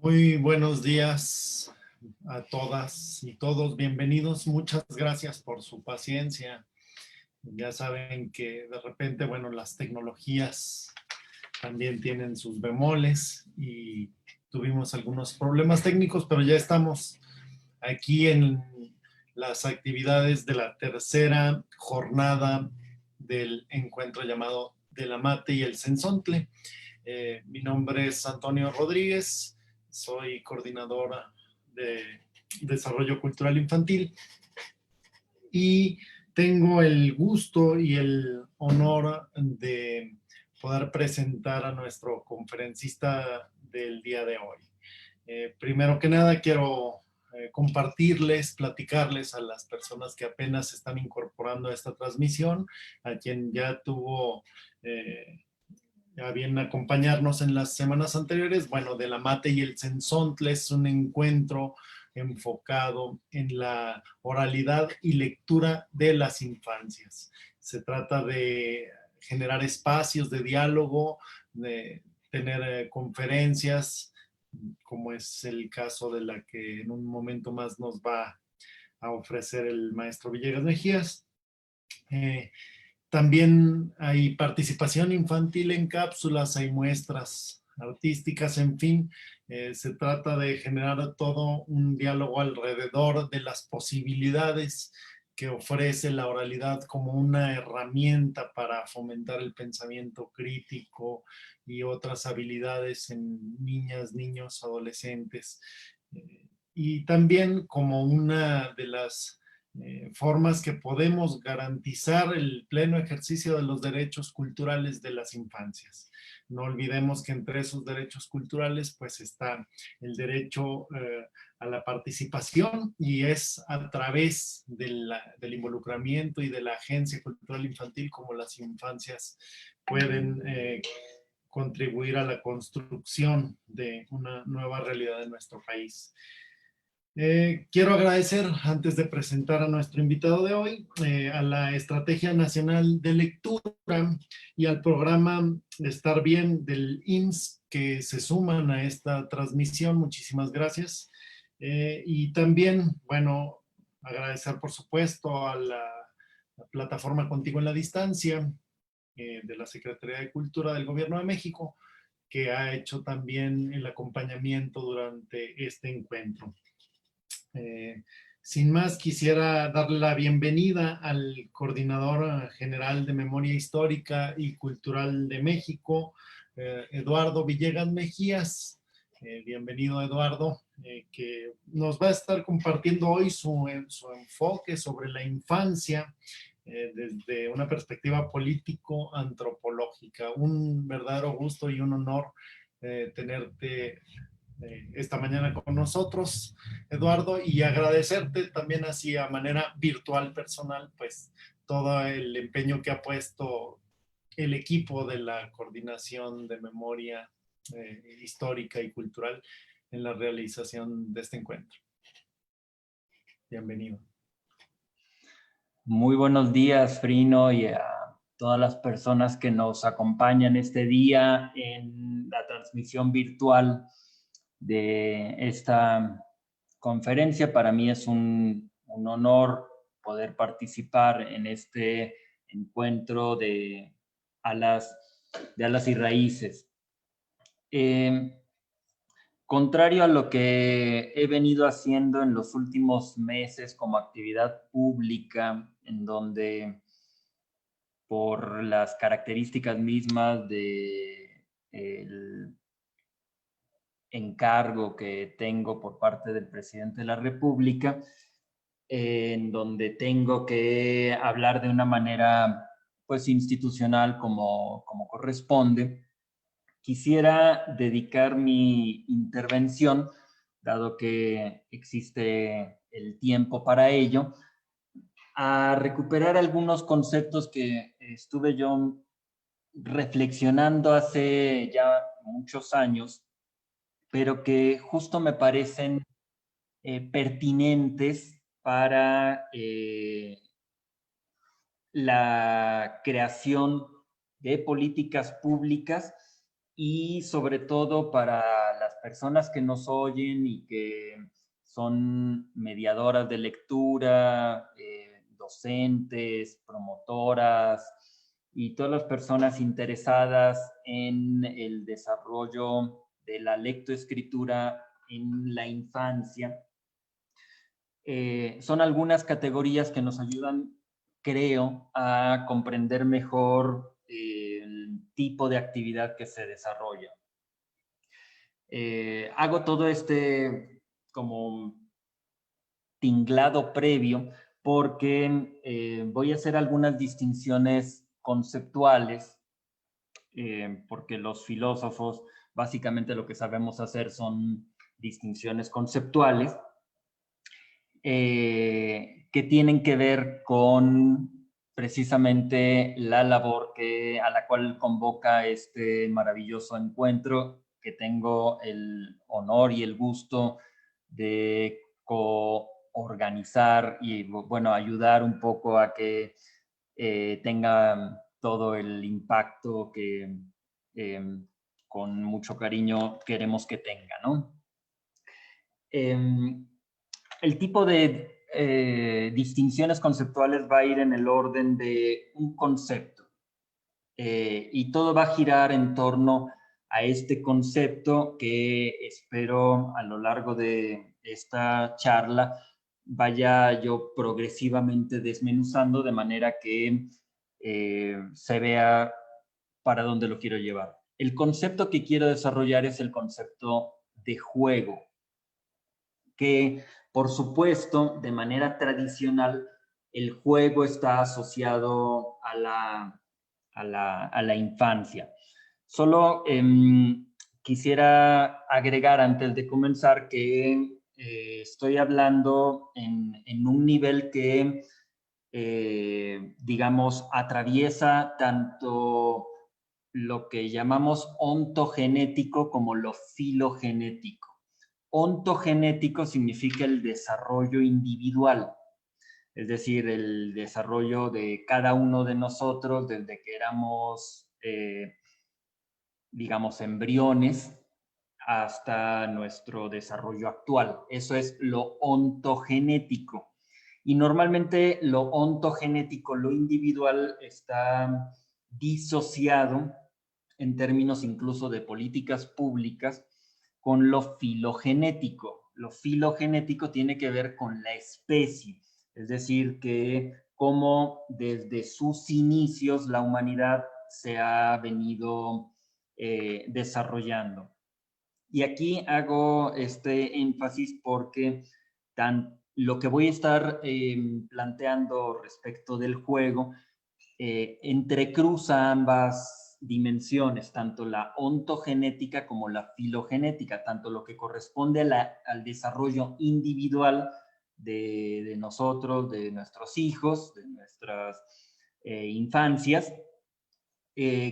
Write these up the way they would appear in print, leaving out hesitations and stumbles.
Muy buenos días a todas y todos. Bienvenidos. Muchas gracias por su paciencia. Ya saben que de repente, bueno, las tecnologías también tienen sus bemoles y tuvimos algunos problemas técnicos, pero ya estamos aquí en las actividades de la tercera jornada del encuentro llamado De la Mate y el Cenzontle. Mi nombre es Antonio Rodríguez, soy coordinadora de Desarrollo Cultural Infantil y tengo el gusto y el honor de poder presentar a nuestro conferencista del día de hoy. Primero que nada, quiero compartirles, platicarles a las personas que apenas se están incorporando a esta transmisión, a quien ya tuvo a bien acompañarnos en las semanas anteriores. Bueno, De la Mate y el Cenzontle es un encuentro enfocado en la oralidad y lectura de las infancias. Se trata de generar espacios de diálogo, de tener conferencias, como es el caso de la que en un momento más nos va a ofrecer el maestro Villegas Mejías. También hay participación infantil en cápsulas, hay muestras artísticas, en fin, se trata de generar todo un diálogo alrededor de las posibilidades que ofrece la oralidad como una herramienta para fomentar el pensamiento crítico y otras habilidades en niñas, niños, adolescentes. Y también como una de las formas que podemos garantizar el pleno ejercicio de los derechos culturales de las infancias. No olvidemos que entre esos derechos culturales pues está el derecho a la participación, y es a través del involucramiento y de la agencia cultural infantil como las infancias pueden contribuir a la construcción de una nueva realidad en nuestro país. Quiero agradecer, antes de presentar a nuestro invitado de hoy, a la Estrategia Nacional de Lectura y al programa Estar Bien del IMSS, que se suman a esta transmisión. Muchísimas gracias. Y también, bueno, agradecer, por supuesto, a la plataforma Contigo en la Distancia, de la Secretaría de Cultura del Gobierno de México, que ha hecho también el acompañamiento durante este encuentro. Sin más, quisiera darle la bienvenida al Coordinador General de Memoria Histórica y Cultural de México, Eduardo Villegas Mejías. Bienvenido, Eduardo, que nos va a estar compartiendo hoy su enfoque sobre la infancia desde una perspectiva político-antropológica. Un verdadero gusto y un honor tenerte esta mañana con nosotros, Eduardo, y agradecerte también así a manera virtual, personal, pues todo el empeño que ha puesto el equipo de la Coordinación de Memoria Histórica y Cultural en la realización de este encuentro. Bienvenido. Muy buenos días, Frino, y a todas las personas que nos acompañan este día en la transmisión virtual de esta conferencia. Para mí es un honor poder participar en este encuentro de alas y raíces. Contrario a lo que he venido haciendo en los últimos meses como actividad pública, en donde por las características mismas de el encargo que tengo por parte del presidente de la República, en donde tengo que hablar de una manera pues institucional como corresponde, quisiera dedicar mi intervención, dado que existe el tiempo para ello, a recuperar algunos conceptos que estuve yo reflexionando hace ya muchos años, pero que justo me parecen pertinentes para la creación de políticas públicas y sobre todo para las personas que nos oyen y que son mediadoras de lectura, docentes, promotoras y todas las personas interesadas en el desarrollo de la lectoescritura en la infancia. Son algunas categorías que nos ayudan, creo, a comprender mejor el tipo de actividad que se desarrolla. Hago todo este como tinglado previo porque voy a hacer algunas distinciones conceptuales, porque los filósofos básicamente lo que sabemos hacer son distinciones conceptuales que tienen que ver con precisamente la labor a la cual convoca este maravilloso encuentro que tengo el honor y el gusto de coorganizar y, bueno, ayudar un poco a que tenga todo el impacto que con mucho cariño queremos que tenga, ¿no? El tipo de distinciones conceptuales va a ir en el orden de un concepto y todo va a girar en torno a este concepto que espero a lo largo de esta charla vaya yo progresivamente desmenuzando de manera que se vea para dónde lo quiero llevar. El concepto que quiero desarrollar es el concepto de juego, que por supuesto, de manera tradicional, el juego está asociado a la infancia. Solo quisiera agregar antes de comenzar que estoy hablando en un nivel que, digamos, atraviesa tanto lo que llamamos ontogenético como lo filogenético. Ontogenético significa el desarrollo individual, es decir, el desarrollo de cada uno de nosotros desde que éramos, digamos, embriones hasta nuestro desarrollo actual. Eso es lo ontogenético. Y normalmente lo ontogenético, lo individual, está disociado en términos incluso de políticas públicas con lo filogenético. Lo filogenético tiene que ver con la especie, es decir, que cómo desde sus inicios la humanidad se ha venido desarrollando. Y aquí hago este énfasis porque lo que voy a estar planteando respecto del juego entrecruza ambas dimensiones, tanto la ontogenética como la filogenética, tanto lo que corresponde al desarrollo individual de nosotros, de nuestros hijos, de nuestras infancias,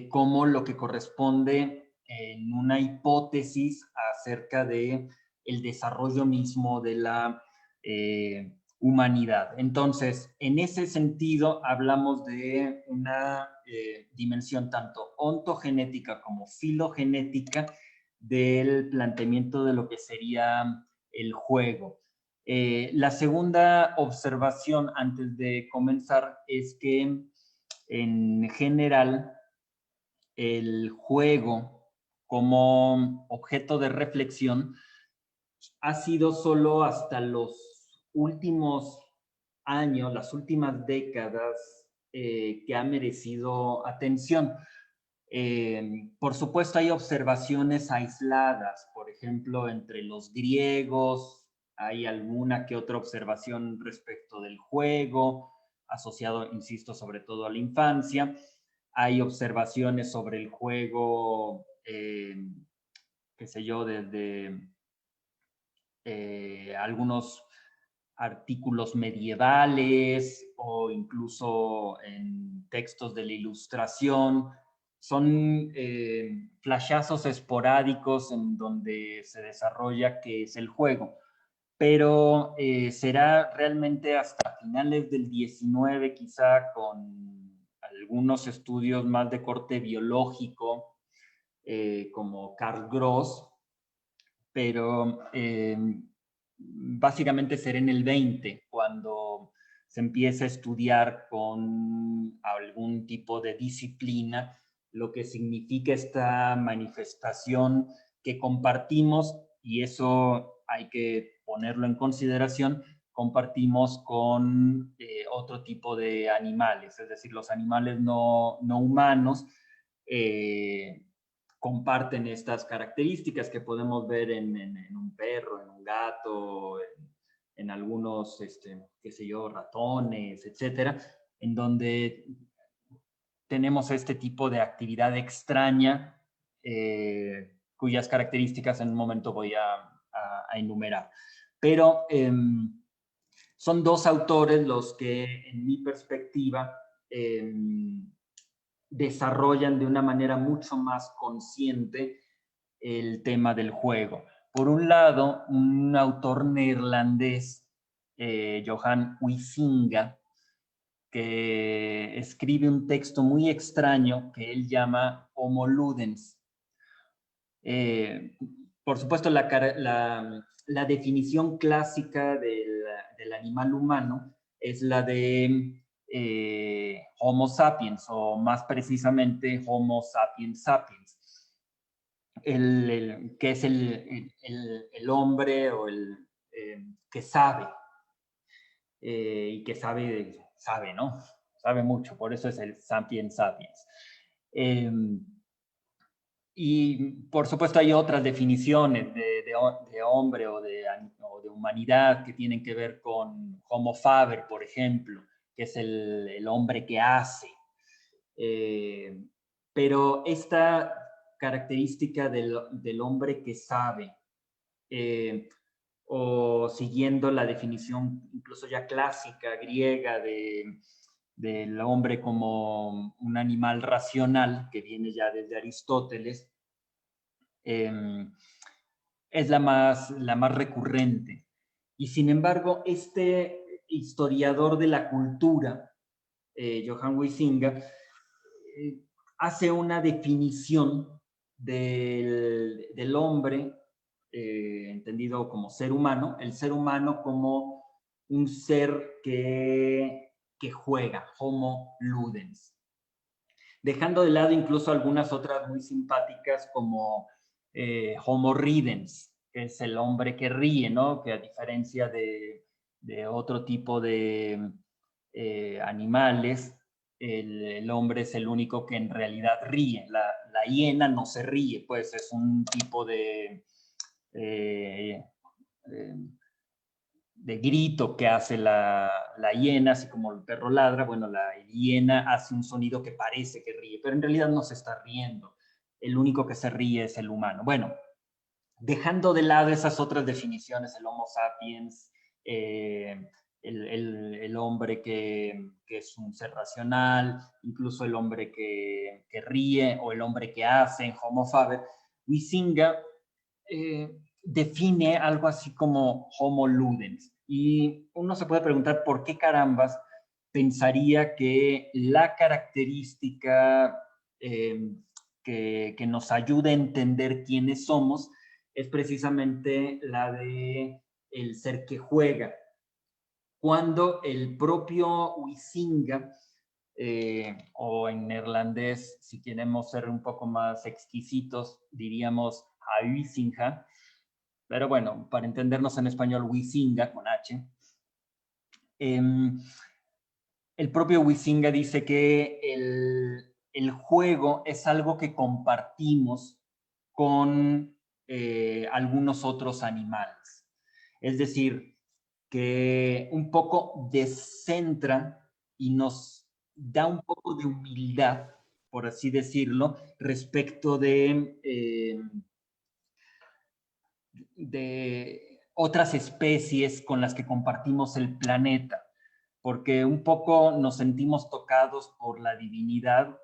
como lo que corresponde en una hipótesis acerca de el desarrollo mismo de la humanidad. Entonces, en ese sentido, hablamos de una dimensión tanto ontogenética como filogenética del planteamiento de lo que sería el juego. La segunda observación antes de comenzar es que en general el juego como objeto de reflexión ha sido solo hasta los últimos años, las últimas décadas, que ha merecido atención. Por supuesto, hay observaciones aisladas, por ejemplo, entre los griegos, hay alguna que otra observación respecto del juego, asociado, insisto, sobre todo a la infancia. Hay observaciones sobre el juego, qué sé yo, desde algunos artículos medievales o incluso en textos de la Ilustración. Son flashazos esporádicos en donde se desarrolla qué es el juego. Pero será realmente hasta finales del 19, quizá con algunos estudios más de corte biológico, como Carl Gross, pero básicamente será en el 20 cuando se empieza a estudiar con algún tipo de disciplina lo que significa esta manifestación que compartimos, y eso hay que ponerlo en consideración, compartimos con otro tipo de animales, es decir, los animales no humanos comparten estas características que podemos ver en un perro, en un gato, en algunos, qué sé yo, ratones, etcétera, en donde tenemos este tipo de actividad extraña cuyas características en un momento voy a enumerar. Pero son dos autores los que, en mi perspectiva, desarrollan de una manera mucho más consciente el tema del juego. Por un lado, un autor neerlandés, Johan Huizinga, que escribe un texto muy extraño que él llama Homo Ludens. Por supuesto, la definición clásica del animal humano es la de Homo sapiens, o más precisamente Homo sapiens sapiens, que es el hombre o el que sabe, y que sabe, ¿no? Sabe mucho, por eso es el sapiens sapiens. Y por supuesto hay otras definiciones de hombre o de humanidad que tienen que ver con Homo faber, por ejemplo, que es el hombre que hace. Pero esta característica del hombre que sabe, o siguiendo la definición incluso ya clásica griega del hombre como un animal racional, que viene ya desde Aristóteles, es la más recurrente. Y sin embargo, este historiador de la cultura, Johan Huizinga, hace una definición del hombre, entendido como ser humano, el ser humano como un ser que juega, Homo Ludens. Dejando de lado incluso algunas otras muy simpáticas como Homo Ridens, que es el hombre que ríe, ¿no? Que a diferencia de otro tipo de animales, el hombre es el único que en realidad ríe. La hiena no se ríe, pues es un tipo de grito que hace la hiena, así como el perro ladra. Bueno, la hiena hace un sonido que parece que ríe, pero en realidad no se está riendo. El único que se ríe es el humano. Bueno, dejando de lado esas otras definiciones, el Homo sapiens, el hombre que es un ser racional, incluso el hombre que ríe o el hombre que hace en Homo faber, Huizinga define algo así como Homo Ludens. Y uno se puede preguntar por qué carambas pensaría que la característica que nos ayuda a entender quiénes somos es precisamente la de el ser que juega. Cuando el propio Huizinga, o en neerlandés, si queremos ser un poco más exquisitos, diríamos Huizinga, pero bueno, para entendernos en español, Huizinga con H. El propio Huizinga dice que el juego es algo que compartimos con algunos otros animales. Es decir, que un poco descentra y nos da un poco de humildad, por así decirlo, respecto de otras especies con las que compartimos el planeta, porque un poco nos sentimos tocados por la divinidad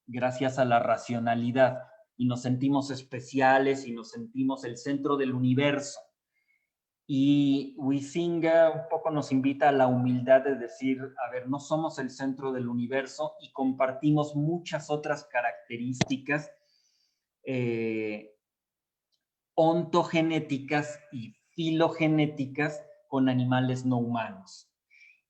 gracias a la racionalidad, y nos sentimos especiales y nos sentimos el centro del universo. Y Huizinga un poco nos invita a la humildad de decir, a ver, no somos el centro del universo y compartimos muchas otras características ontogenéticas y filogenéticas con animales no humanos.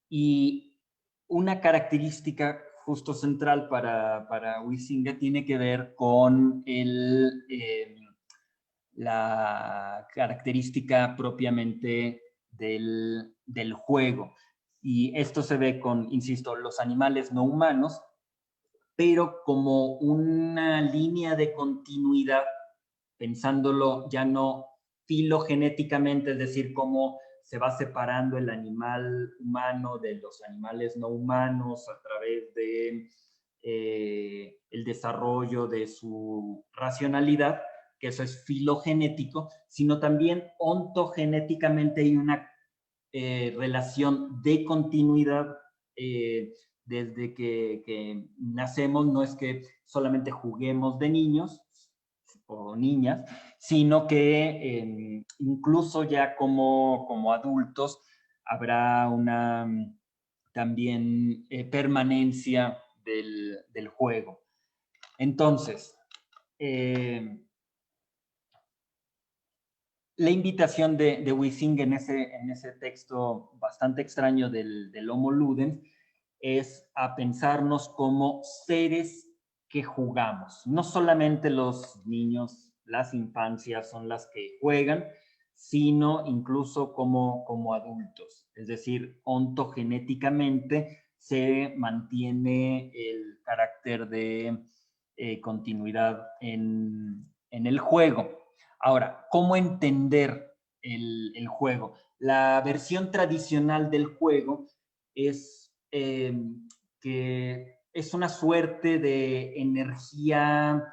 Y una característica justo central para Huizinga tiene que ver con la característica propiamente del juego. Y esto se ve con, insisto, los animales no humanos, pero como una línea de continuidad, pensándolo ya no filogenéticamente, es decir, cómo se va separando el animal humano de los animales no humanos a través de el desarrollo de su racionalidad, que eso es filogenético, sino también ontogenéticamente hay una relación de continuidad desde que nacemos. No es que solamente juguemos de niños o niñas, sino que incluso ya como adultos habrá una también permanencia del juego. Entonces, la invitación de Huizinga en ese texto bastante extraño del Homo Ludens es a pensarnos como seres que jugamos. No solamente los niños, las infancias son las que juegan, sino incluso como adultos. Es decir, ontogenéticamente se mantiene el carácter de continuidad en el juego. Ahora, ¿cómo entender el juego? La versión tradicional del juego es que es una suerte de energía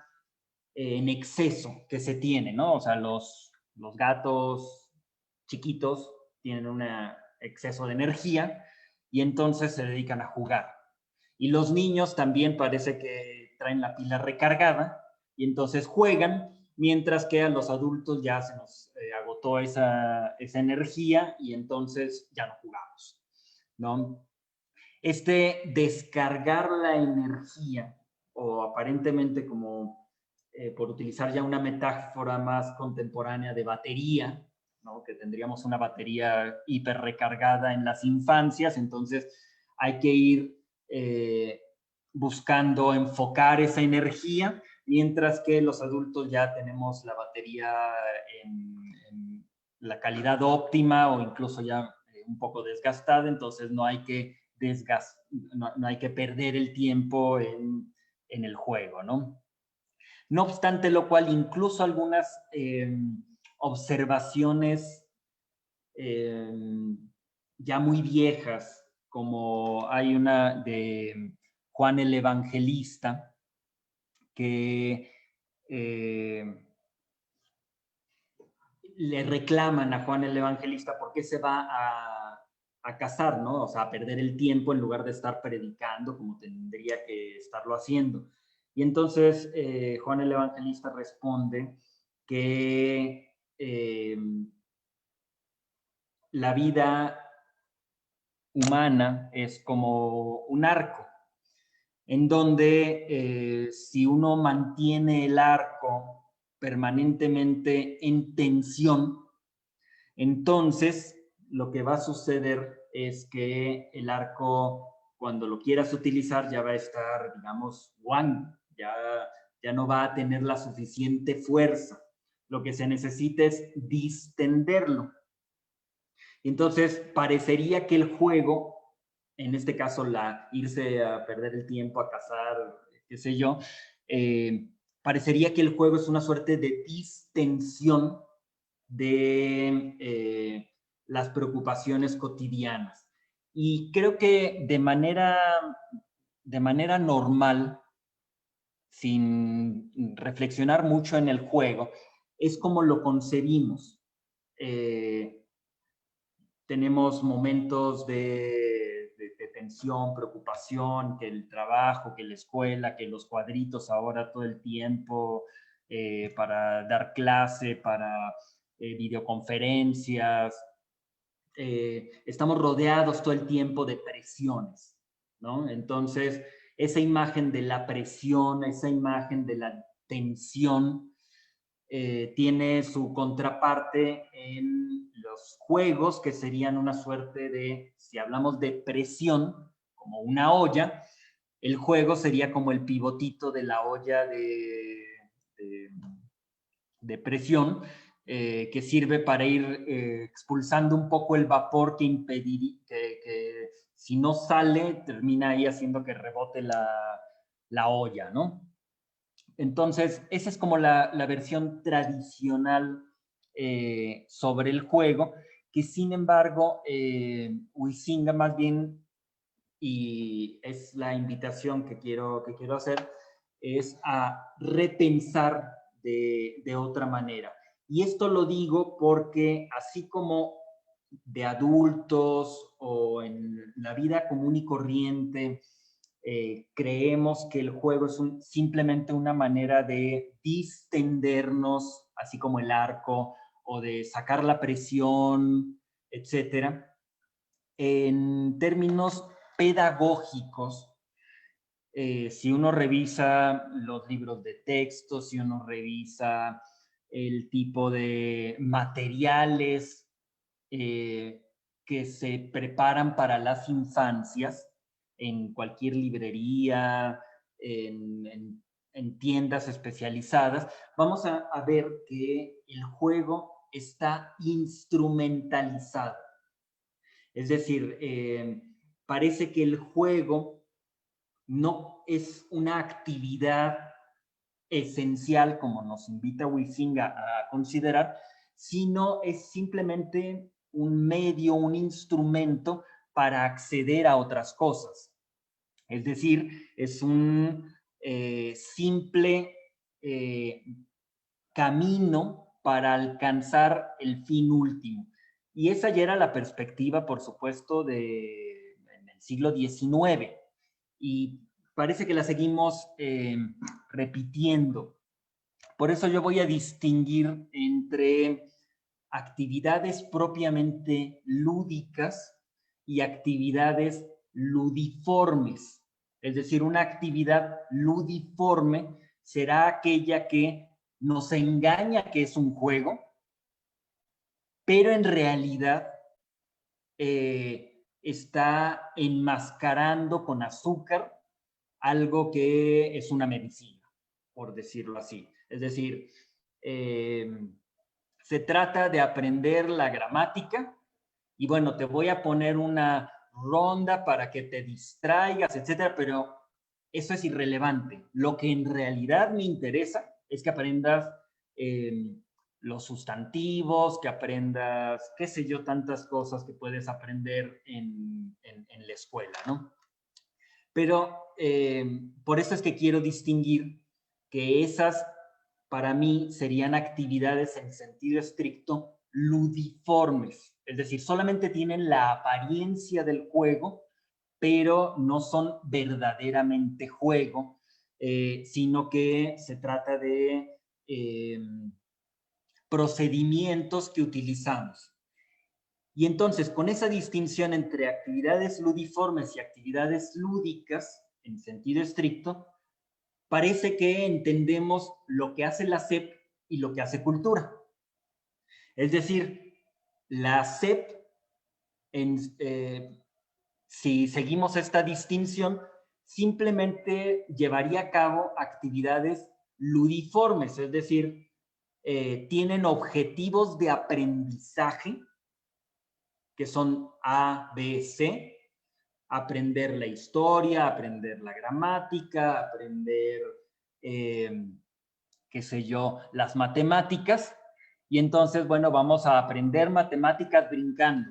en exceso que se tiene, ¿no? O sea, los gatos chiquitos tienen un exceso de energía y entonces se dedican a jugar. Y los niños también parece que traen la pila recargada y entonces juegan, mientras que a los adultos ya se nos agotó esa energía y entonces ya no jugamos, ¿no? Descargar la energía, o aparentemente como por utilizar ya una metáfora más contemporánea de batería, ¿no? Que tendríamos una batería hiper recargada en las infancias, entonces hay que ir buscando enfocar esa energía, mientras que los adultos ya tenemos la batería en la calidad óptima o incluso ya un poco desgastada, entonces no hay que no hay que perder el tiempo en el juego, ¿no? No obstante lo cual, incluso algunas observaciones ya muy viejas, como hay una de Juan el Evangelista, que le reclaman a Juan el Evangelista por qué se va a casar, ¿no? O sea, a perder el tiempo en lugar de estar predicando como tendría que estarlo haciendo. Y entonces Juan el Evangelista responde que la vida humana es como un arco, en donde si uno mantiene el arco permanentemente en tensión, entonces lo que va a suceder es que el arco, cuando lo quieras utilizar, ya va a estar, digamos, guango, ya no va a tener la suficiente fuerza. Lo que se necesita es distenderlo. Entonces, parecería que el juego, en este caso irse a perder el tiempo, a cazar, qué sé yo, parecería que el juego es una suerte de distensión de las preocupaciones cotidianas. Y creo que de manera normal, sin reflexionar mucho en el juego, es como lo concebimos. Tenemos momentos de tensión, preocupación, que el trabajo, que la escuela, que los cuadritos ahora todo el tiempo para dar clase, para videoconferencias. Estamos rodeados todo el tiempo de presiones, ¿no? Entonces, esa imagen de la presión, esa imagen de la tensión, tiene su contraparte en los juegos, que serían una suerte de, si hablamos de presión, como una olla, el juego sería como el pivotito de la olla de presión, que sirve para ir expulsando un poco el vapor que impediría, que si no sale, termina ahí haciendo que rebote la olla, ¿no? Entonces, esa es como la versión tradicional sobre el juego, que sin embargo, Huizinga más bien, y es la invitación que quiero hacer, es a repensar de otra manera. Y esto lo digo porque así como de adultos o en la vida común y corriente, creemos que el juego es simplemente una manera de distendernos, así como el arco, o de sacar la presión, etcétera. En términos pedagógicos, si uno revisa los libros de texto, si uno revisa el tipo de materiales que se preparan para las infancias en cualquier librería, en tiendas especializadas, vamos a ver que el juego está instrumentalizado. Es decir, parece que el juego no es una actividad esencial, como nos invita Huizinga a considerar, sino es simplemente un medio, un instrumento para acceder a otras cosas. Es decir, es un simple camino para alcanzar el fin último. Y esa ya era la perspectiva, por supuesto, en el siglo XIX. Y parece que la seguimos repitiendo. Por eso yo voy a distinguir entre actividades propiamente lúdicas y actividades ludiformes. Es decir, una actividad ludiforme será aquella que nos engaña que es un juego, pero en realidad está enmascarando con azúcar algo que es una medicina, por decirlo así. Es decir, se trata de aprender la gramática y bueno, te voy a poner una ronda para que te distraigas, etcétera, pero eso es irrelevante. Lo que en realidad me interesa es que aprendas los sustantivos, que aprendas, qué sé yo, tantas cosas que puedes aprender en la escuela, ¿no? Pero por eso es que quiero distinguir que esas, para mí, serían actividades en sentido estricto ludiformes. Es decir, solamente tienen la apariencia del juego, pero no son verdaderamente juego, sino que se trata de procedimientos que utilizamos. Y entonces, con esa distinción entre actividades ludiformes y actividades lúdicas, en sentido estricto, parece que entendemos lo que hace la SEP y lo que hace cultura. Es decir, la SEP, si seguimos esta distinción, simplemente llevaría a cabo actividades ludiformes, es decir, tienen objetivos de aprendizaje que son A, B, C, aprender la historia, aprender la gramática, aprender, qué sé yo, las matemáticas. Y entonces, bueno, vamos a aprender matemáticas brincando.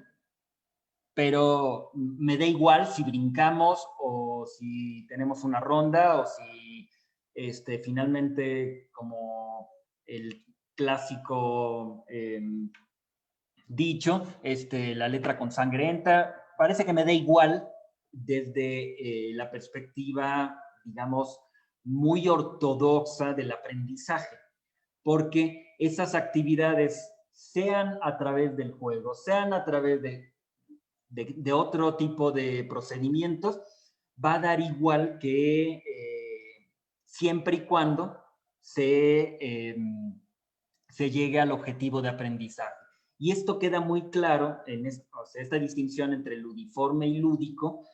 Pero me da igual si brincamos o si tenemos una ronda o si finalmente, como el clásico dicho, la letra con sangre entra, parece que me da igual desde la perspectiva, digamos, muy ortodoxa del aprendizaje, porque esas actividades, sean a través del juego, sean a través de otro tipo de procedimientos, va a dar igual que siempre y cuando se se llegue al objetivo de aprendizaje. Y esto queda muy claro en esta distinción entre ludiforme y lúdico,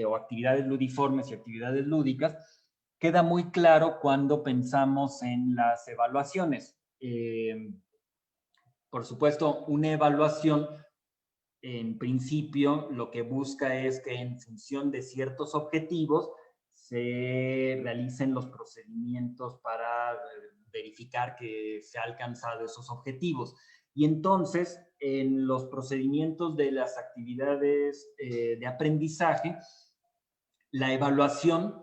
o actividades ludiformes y actividades lúdicas, queda muy claro cuando pensamos en las evaluaciones. Por supuesto, una evaluación, en principio, lo que busca es que en función de ciertos objetivos se realicen los procedimientos para verificar que se han alcanzado esos objetivos. Y entonces, en los procedimientos de las actividades de aprendizaje, la evaluación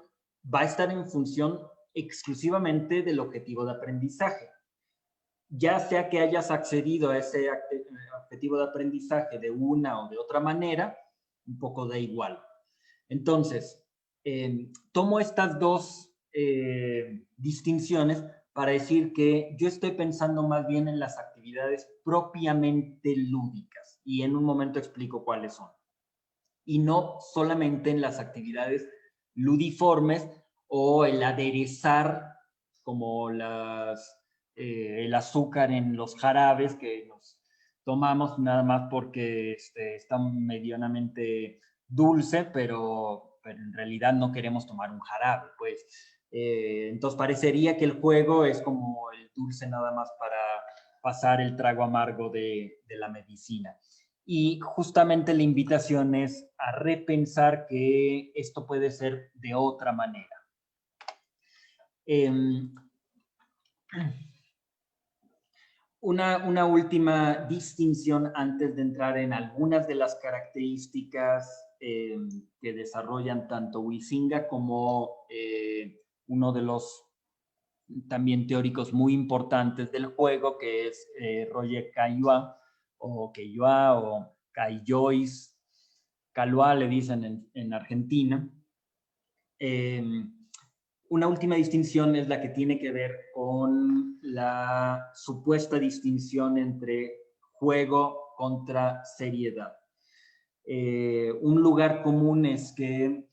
va a estar en función exclusivamente del objetivo de aprendizaje. Ya sea que hayas accedido a ese objetivo de aprendizaje de una o de otra manera, un poco da igual. Entonces, tomo estas dos distinciones para decir que yo estoy pensando más bien en las actividades propiamente lúdicas, y en un momento explico cuáles son, y no solamente en las actividades ludiformes o el aderezar como el azúcar en los jarabes que nos tomamos nada más porque está medianamente dulce, pero en realidad no queremos tomar un jarabe, pues. Entonces parecería que el juego es como el dulce nada más para pasar el trago amargo de la medicina. Y justamente la invitación es a repensar que esto puede ser de otra manera. Una última distinción antes de entrar en algunas de las características que desarrollan tanto Huizinga como uno de los también teóricos muy importantes del juego, que es Roger Caillois, o Caillois, Calois le dicen en Argentina. Una última distinción es la que tiene que ver con la supuesta distinción entre juego contra seriedad. Un lugar común es que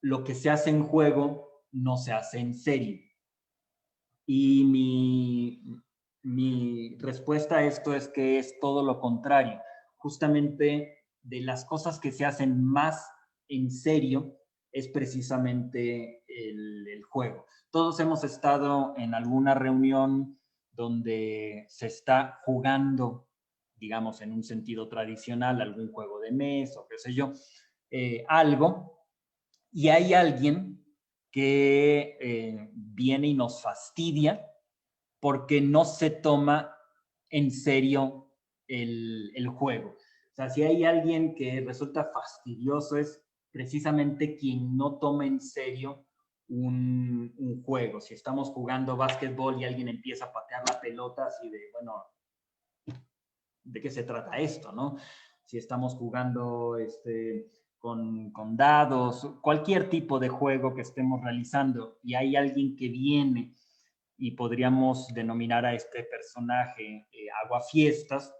lo que se hace en juego no se hace en serio. Y mi respuesta a esto es que es todo lo contrario. Justamente de las cosas que se hacen más en serio es precisamente el juego. Todos hemos estado en alguna reunión donde se está jugando, digamos, en un sentido tradicional, algún juego de mesa o qué sé yo, algo, y hay alguien que viene y nos fastidia porque no se toma en serio el juego. O sea, si hay alguien que resulta fastidioso es precisamente quien no toma en serio un juego. Si estamos jugando básquetbol y alguien empieza a patear la pelota así de, bueno, ¿de qué se trata esto, no? Si estamos jugando con dados, cualquier tipo de juego que estemos realizando y hay alguien que viene y podríamos denominar a este personaje aguafiestas.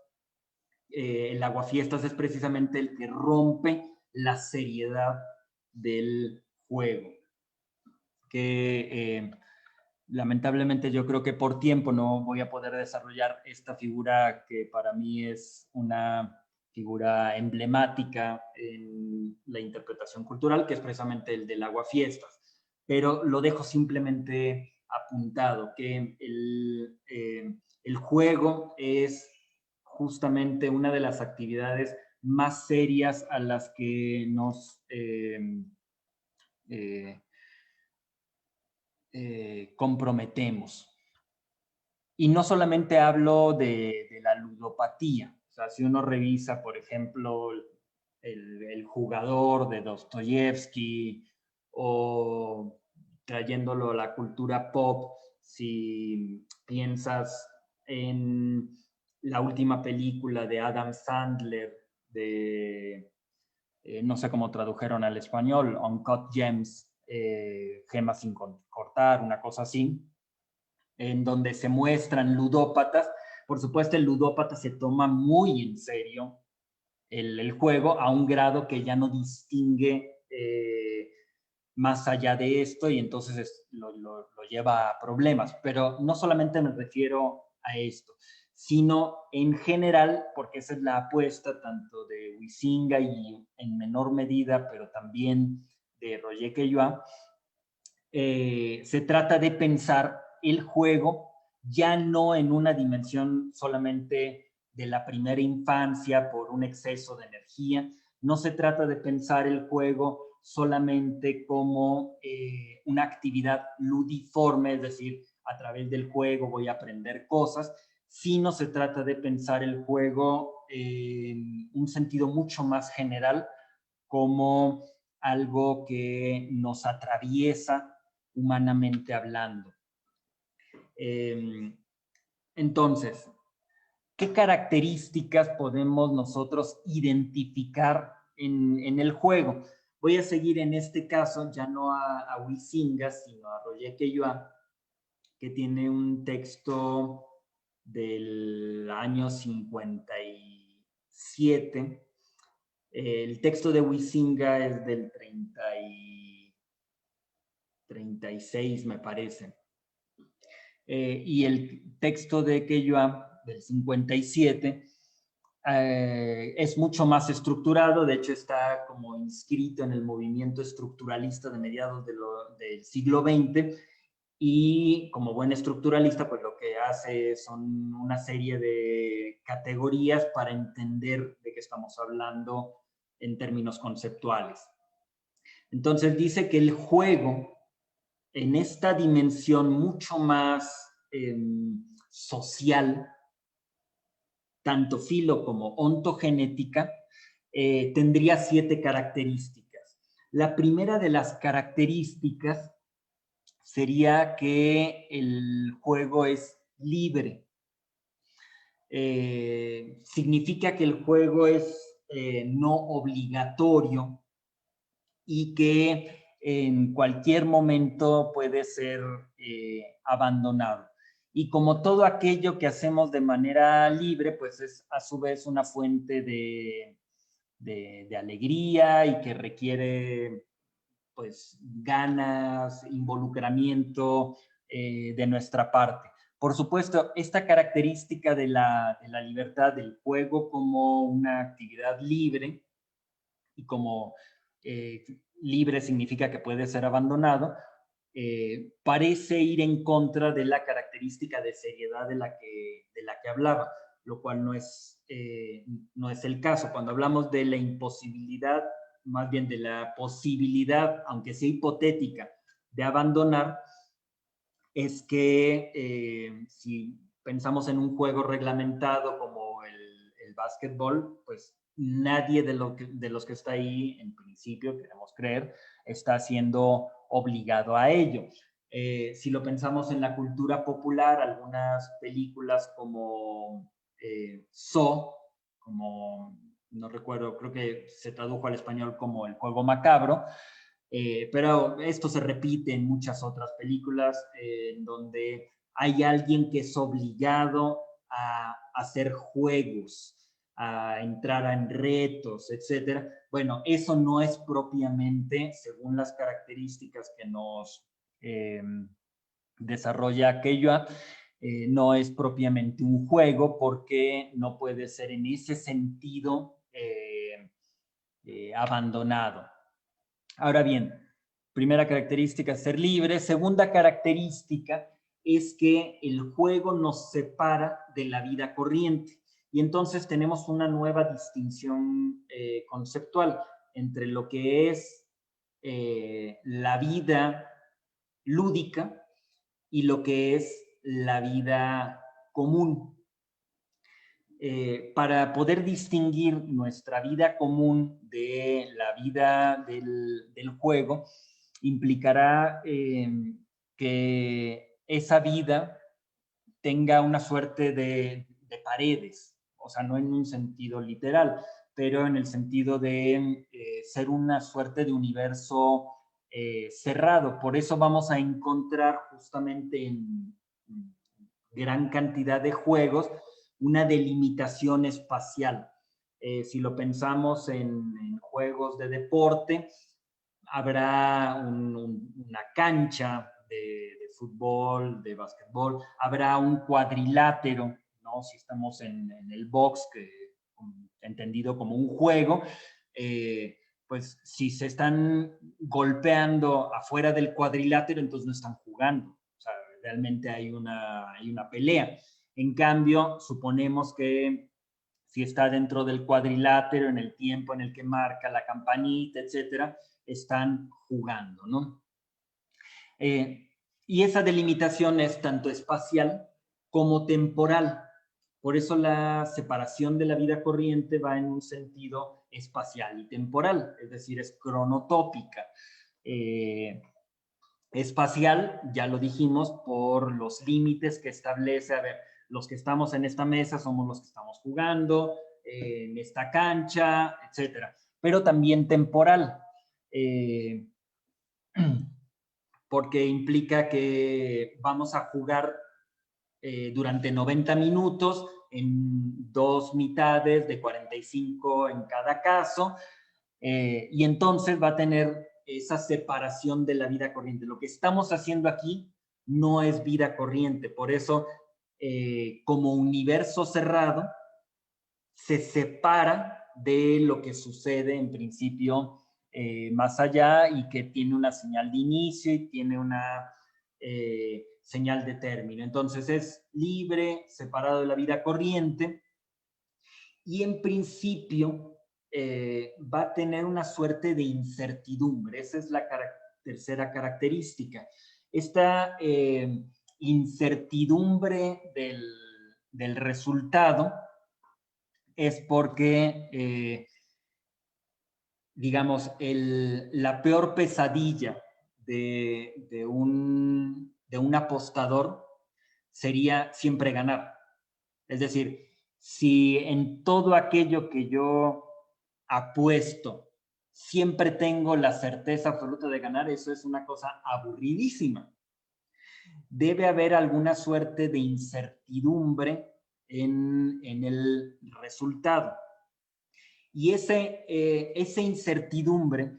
El aguafiestas es precisamente el que rompe la seriedad del juego. Que lamentablemente yo creo que por tiempo no voy a poder desarrollar esta figura que para mí es una figura emblemática en la interpretación cultural, que es precisamente el del aguafiestas. Pero lo dejo simplemente apuntado, que el juego es justamente una de las actividades más serias a las que nos comprometemos. Y no solamente hablo de la ludopatía. O sea, si uno revisa, por ejemplo, el jugador de Dostoyevsky, o trayéndolo a la cultura pop, si piensas en la última película de Adam Sandler, de no sé cómo tradujeron al español, Uncut Gems, gemas sin cortar, una cosa así, en donde se muestran ludópatas. Por supuesto, el ludópata se toma muy en serio el juego a un grado que ya no distingue más allá de esto, y entonces lo lleva a problemas. Pero no solamente me refiero a esto, sino en general, porque esa es la apuesta tanto de Huizinga y en menor medida, pero también de Roger Caillois, se trata de pensar el juego ya no en una dimensión solamente de la primera infancia por un exceso de energía, no se trata de pensar el juego solamente como una actividad ludiforme, es decir, a través del juego voy a aprender cosas, sino se trata de pensar el juego en un sentido mucho más general como algo que nos atraviesa humanamente hablando. Entonces, ¿qué características podemos nosotros identificar en el juego? Voy a seguir en este caso, ya no a Huizinga, sino a Roger Caillois, que tiene un texto del año 57. El texto de Huizinga es del 36, me parece. Y el texto de Caillois, del 57, es mucho más estructurado, de hecho está como inscrito en el movimiento estructuralista de mediados del siglo XX, y como buen estructuralista, pues lo que hace son una serie de categorías para entender de qué estamos hablando en términos conceptuales. Entonces dice que el juego, en esta dimensión mucho más social, tanto filo como ontogenética, tendría 7 características. La primera de las características sería que el juego es libre. Significa que el juego es no obligatorio y que en cualquier momento puede ser abandonado. Y como todo aquello que hacemos de manera libre, pues es a su vez una fuente de alegría y que requiere pues ganas, involucramiento de nuestra parte. Por supuesto, esta característica de la libertad del juego como una actividad libre y como libre significa que puede ser abandonado, parece ir en contra de la característica de seriedad de la que hablaba, lo cual no es el caso. Cuando hablamos de la imposibilidad, más bien de la posibilidad, aunque sea hipotética, de abandonar, es que si pensamos en un juego reglamentado como el básquetbol, pues nadie de los que está ahí, en principio, queremos creer, está siendo obligado a ello. Si lo pensamos en la cultura popular, algunas películas como Saw, como no recuerdo, creo que se tradujo al español como El Juego Macabro, pero esto se repite en muchas otras películas en donde hay alguien que es obligado a hacer juegos, a entrar en retos, etcétera. Bueno, eso no es propiamente, según las características que nos desarrolla Caillois, no es propiamente un juego porque no puede ser en ese sentido abandonado. Ahora bien, primera característica, ser libre. Segunda característica es que el juego nos separa de la vida corriente. Y entonces tenemos una nueva distinción conceptual entre lo que es la vida lúdica y lo que es la vida común. Para poder distinguir nuestra vida común de la vida del juego, implicará que esa vida tenga una suerte de paredes, o sea, no en un sentido literal, pero en el sentido de ser una suerte de universo cerrado. Por eso vamos a encontrar justamente en gran cantidad de juegos una delimitación espacial. Si lo pensamos en juegos de deporte, habrá una cancha de fútbol, de básquetbol, habrá un cuadrilátero, ¿no? Si estamos en el box, que entendido como un juego, pues si se están golpeando afuera del cuadrilátero, entonces no están jugando. O sea, realmente hay una pelea. En cambio, suponemos que si está dentro del cuadrilátero, en el tiempo en el que marca la campanita, etcétera, están jugando, ¿no? Y esa delimitación es tanto espacial como temporal. Por eso la separación de la vida corriente va en un sentido espacial y temporal, es decir, es cronotópica. Espacial, ya lo dijimos, por los límites que establece, a ver, los que estamos en esta mesa somos los que estamos jugando, en esta cancha, etcétera. Pero también temporal, porque implica que vamos a jugar durante 90 minutos en 2 mitades de 45 en cada caso, y entonces va a tener esa separación de la vida corriente. Lo que estamos haciendo aquí no es vida corriente, por eso como universo cerrado se separa de lo que sucede en principio más allá, y que tiene una señal de inicio y tiene una señal de término. Entonces es libre, separado de la vida corriente, y en principio va a tener una suerte de incertidumbre. Esa es la tercera característica. Esta incertidumbre del resultado es porque, digamos, la peor pesadilla de un apostador sería siempre ganar. Es decir, si en todo aquello que yo apuesto siempre tengo la certeza absoluta de ganar, eso es una cosa aburridísima. Debe haber alguna suerte de incertidumbre en el resultado. Y esa incertidumbre,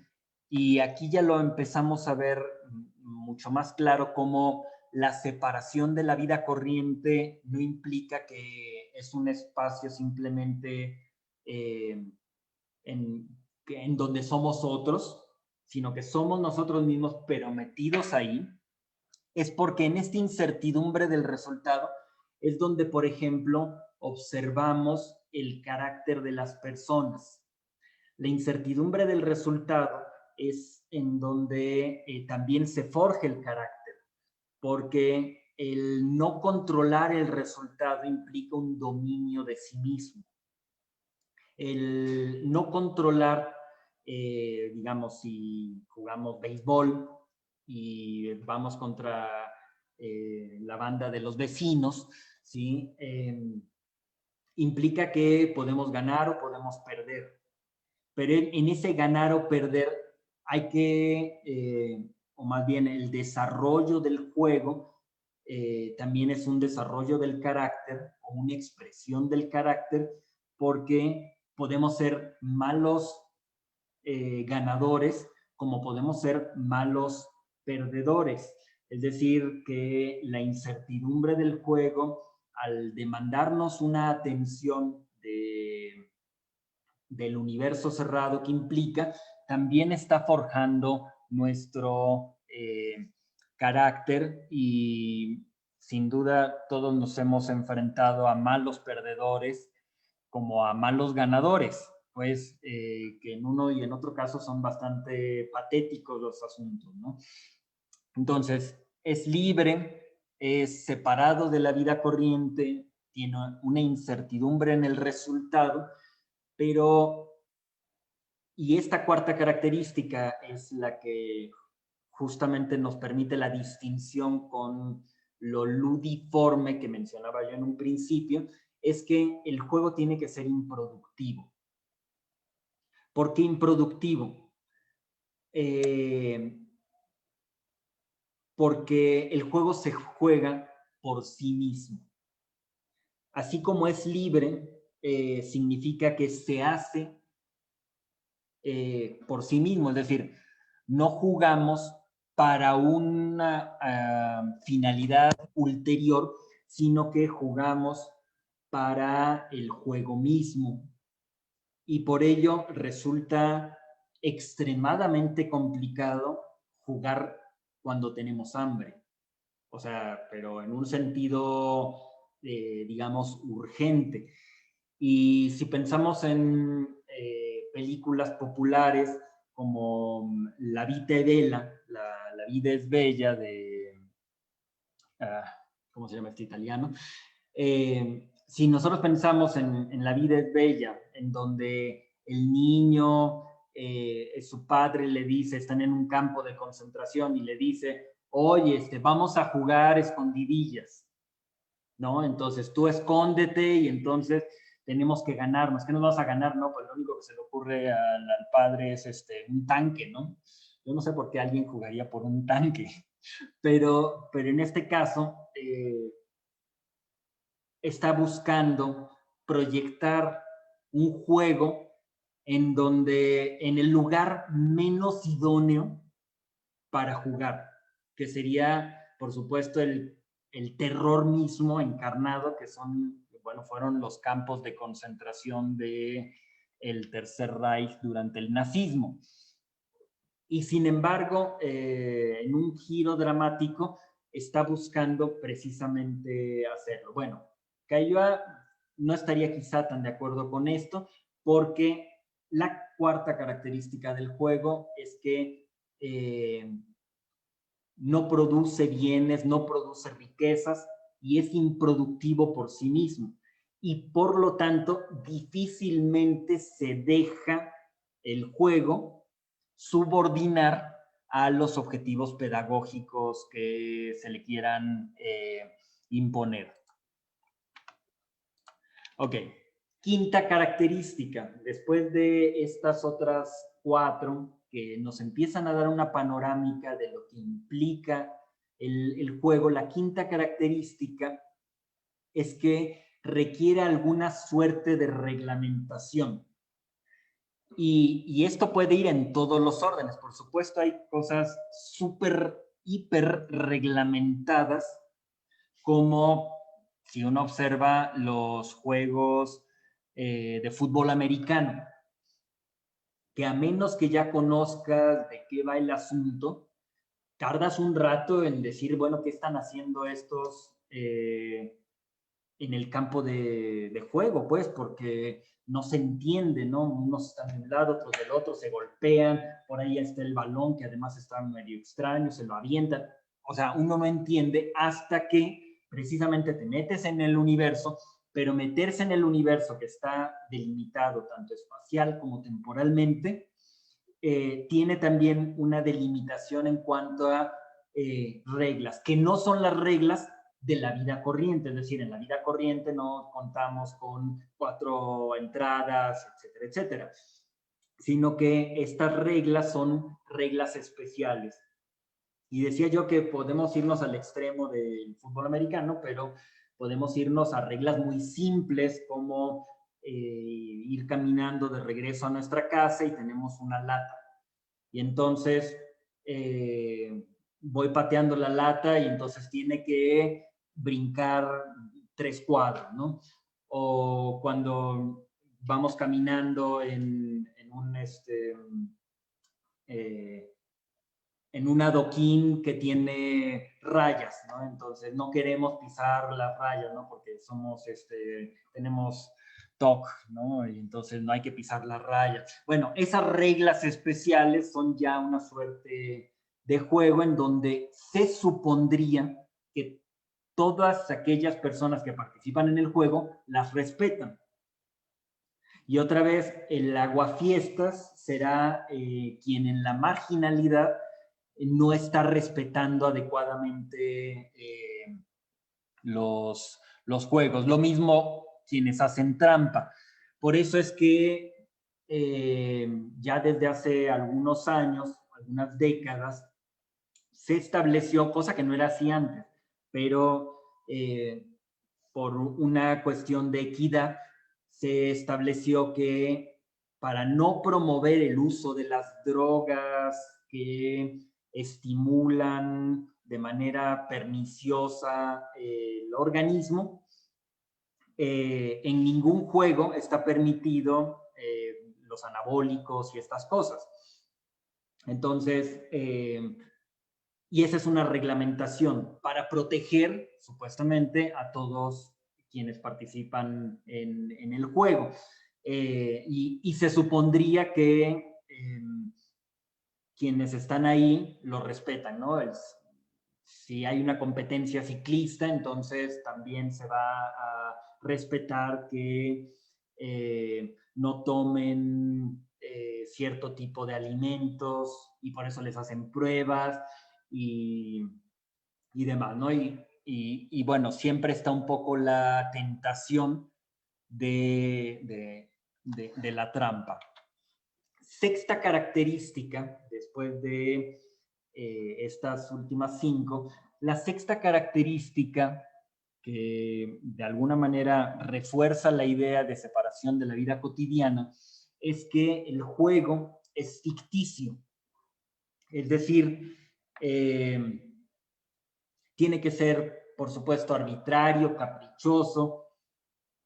y aquí ya lo empezamos a ver mucho más claro, como la separación de la vida corriente no implica que es un espacio simplemente en donde somos otros, sino que somos nosotros mismos, pero metidos ahí. Es porque en esta incertidumbre del resultado es donde, por ejemplo, observamos el carácter de las personas. La incertidumbre del resultado es en donde también se forja el carácter, porque el no controlar el resultado implica un dominio de sí mismo. El no controlar, digamos, si jugamos béisbol y vamos contra la banda de los vecinos, ¿sí? Implica que podemos ganar o podemos perder. Pero en ese ganar o perder hay que, o más bien el desarrollo del juego, también es un desarrollo del carácter o una expresión del carácter, porque podemos ser malos ganadores como podemos ser malos perdedores. Es decir, que la incertidumbre del juego, al demandarnos una atención del universo cerrado que implica, también está forjando nuestro carácter, y sin duda todos nos hemos enfrentado a malos perdedores como a malos ganadores, pues que en uno y en otro caso son bastante patéticos los asuntos, ¿no? Entonces, es libre, es separado de la vida corriente, tiene una incertidumbre en el resultado, pero, y esta cuarta característica es la que justamente nos permite la distinción con lo ludiforme que mencionaba yo en un principio, es que el juego tiene que ser improductivo. ¿Por qué improductivo? Porque el juego se juega por sí mismo. Así como es libre, significa que se hace por sí mismo, es decir, no jugamos para una finalidad ulterior, sino que jugamos para el juego mismo. Y por ello resulta extremadamente complicado jugar cuando tenemos hambre. O sea, pero en un sentido, digamos, urgente. Y si pensamos en películas populares como La Vita è Bella, la vida es bella de, ¿cómo se llama este italiano? Si nosotros pensamos en La vida es bella, en donde el niño, su padre le dice, están en un campo de concentración y le dice, oye, vamos a jugar escondidillas, ¿no? Entonces tú escóndete y entonces tenemos que ganarnos. ¿Qué nos vas a ganar? No, pues lo único que se le ocurre al padre es un tanque, ¿no? Yo no sé por qué alguien jugaría por un tanque, pero en este caso está buscando proyectar un juego en donde, en el lugar menos idóneo para jugar, que sería, por supuesto, el terror mismo encarnado, que son, bueno, fueron los campos de concentración de el Tercer Reich durante el nazismo. Y sin embargo, en un giro dramático, está buscando precisamente hacerlo. Bueno, Cailloa no estaría quizá tan de acuerdo con esto, porque la cuarta característica del juego es que no produce bienes, no produce riquezas y es improductivo por sí mismo. Y por lo tanto, difícilmente se deja el juego subordinar a los objetivos pedagógicos que se le quieran imponer. Ok, quinta característica, después de estas otras 4 que nos empiezan a dar una panorámica de lo que implica el juego, la quinta característica es que requiere alguna suerte de reglamentación. Y esto puede ir en todos los órdenes. Por supuesto, hay cosas súper, hiper reglamentadas, como si uno observa los juegos de fútbol americano, que a menos que ya conozcas de qué va el asunto, tardas un rato en decir, bueno, ¿qué están haciendo estos en el campo de juego? Pues porque no se entiende, ¿no? Unos están de un lado, otros del otro, se golpean, por ahí está el balón que además está medio extraño, se lo avientan. O sea, uno no entiende hasta que precisamente te metes en el universo, pero meterse en el universo que está delimitado tanto espacial como temporalmente, tiene también una delimitación en cuanto a reglas, que no son las reglas de la vida corriente, es decir, en la vida corriente no contamos con 4 entradas, etcétera, etcétera, sino que estas reglas son reglas especiales. Y decía yo que podemos irnos al extremo del fútbol americano, pero podemos irnos a reglas muy simples como ir caminando de regreso a nuestra casa y tenemos una lata. Y entonces voy pateando la lata y entonces tiene que brincar 3 cuadros, ¿no? O cuando vamos caminando en un adoquín que tiene rayas, ¿no? Entonces no queremos pisar las rayas, ¿no? Porque tenemos TOC, ¿no? Y entonces no hay que pisar las rayas. Bueno, esas reglas especiales son ya una suerte de juego en donde se supondría que todas aquellas personas que participan en el juego las respetan. Y otra vez, el aguafiestas será quien en la marginalidad no está respetando adecuadamente los juegos. Lo mismo quienes hacen trampa. Por eso es que ya desde hace algunos años, algunas décadas, se estableció, cosa que no era así antes, pero por una cuestión de equidad, se estableció que para no promover el uso de las drogas que estimulan de manera perniciosa el organismo. En ningún juego está permitido los anabólicos y estas cosas. Entonces, y esa es una reglamentación para proteger, supuestamente, a todos quienes participan en el juego. Y se supondría que quienes están ahí lo respetan, ¿no? Si hay una competencia ciclista, entonces también se va a respetar que no tomen cierto tipo de alimentos y por eso les hacen pruebas y demás, ¿no? Y bueno, siempre está un poco la tentación de la trampa. Sexta característica, después de estas últimas 5, la sexta característica que de alguna manera refuerza la idea de separación de la vida cotidiana es que el juego es ficticio. Es decir, tiene que ser, por supuesto, arbitrario, caprichoso,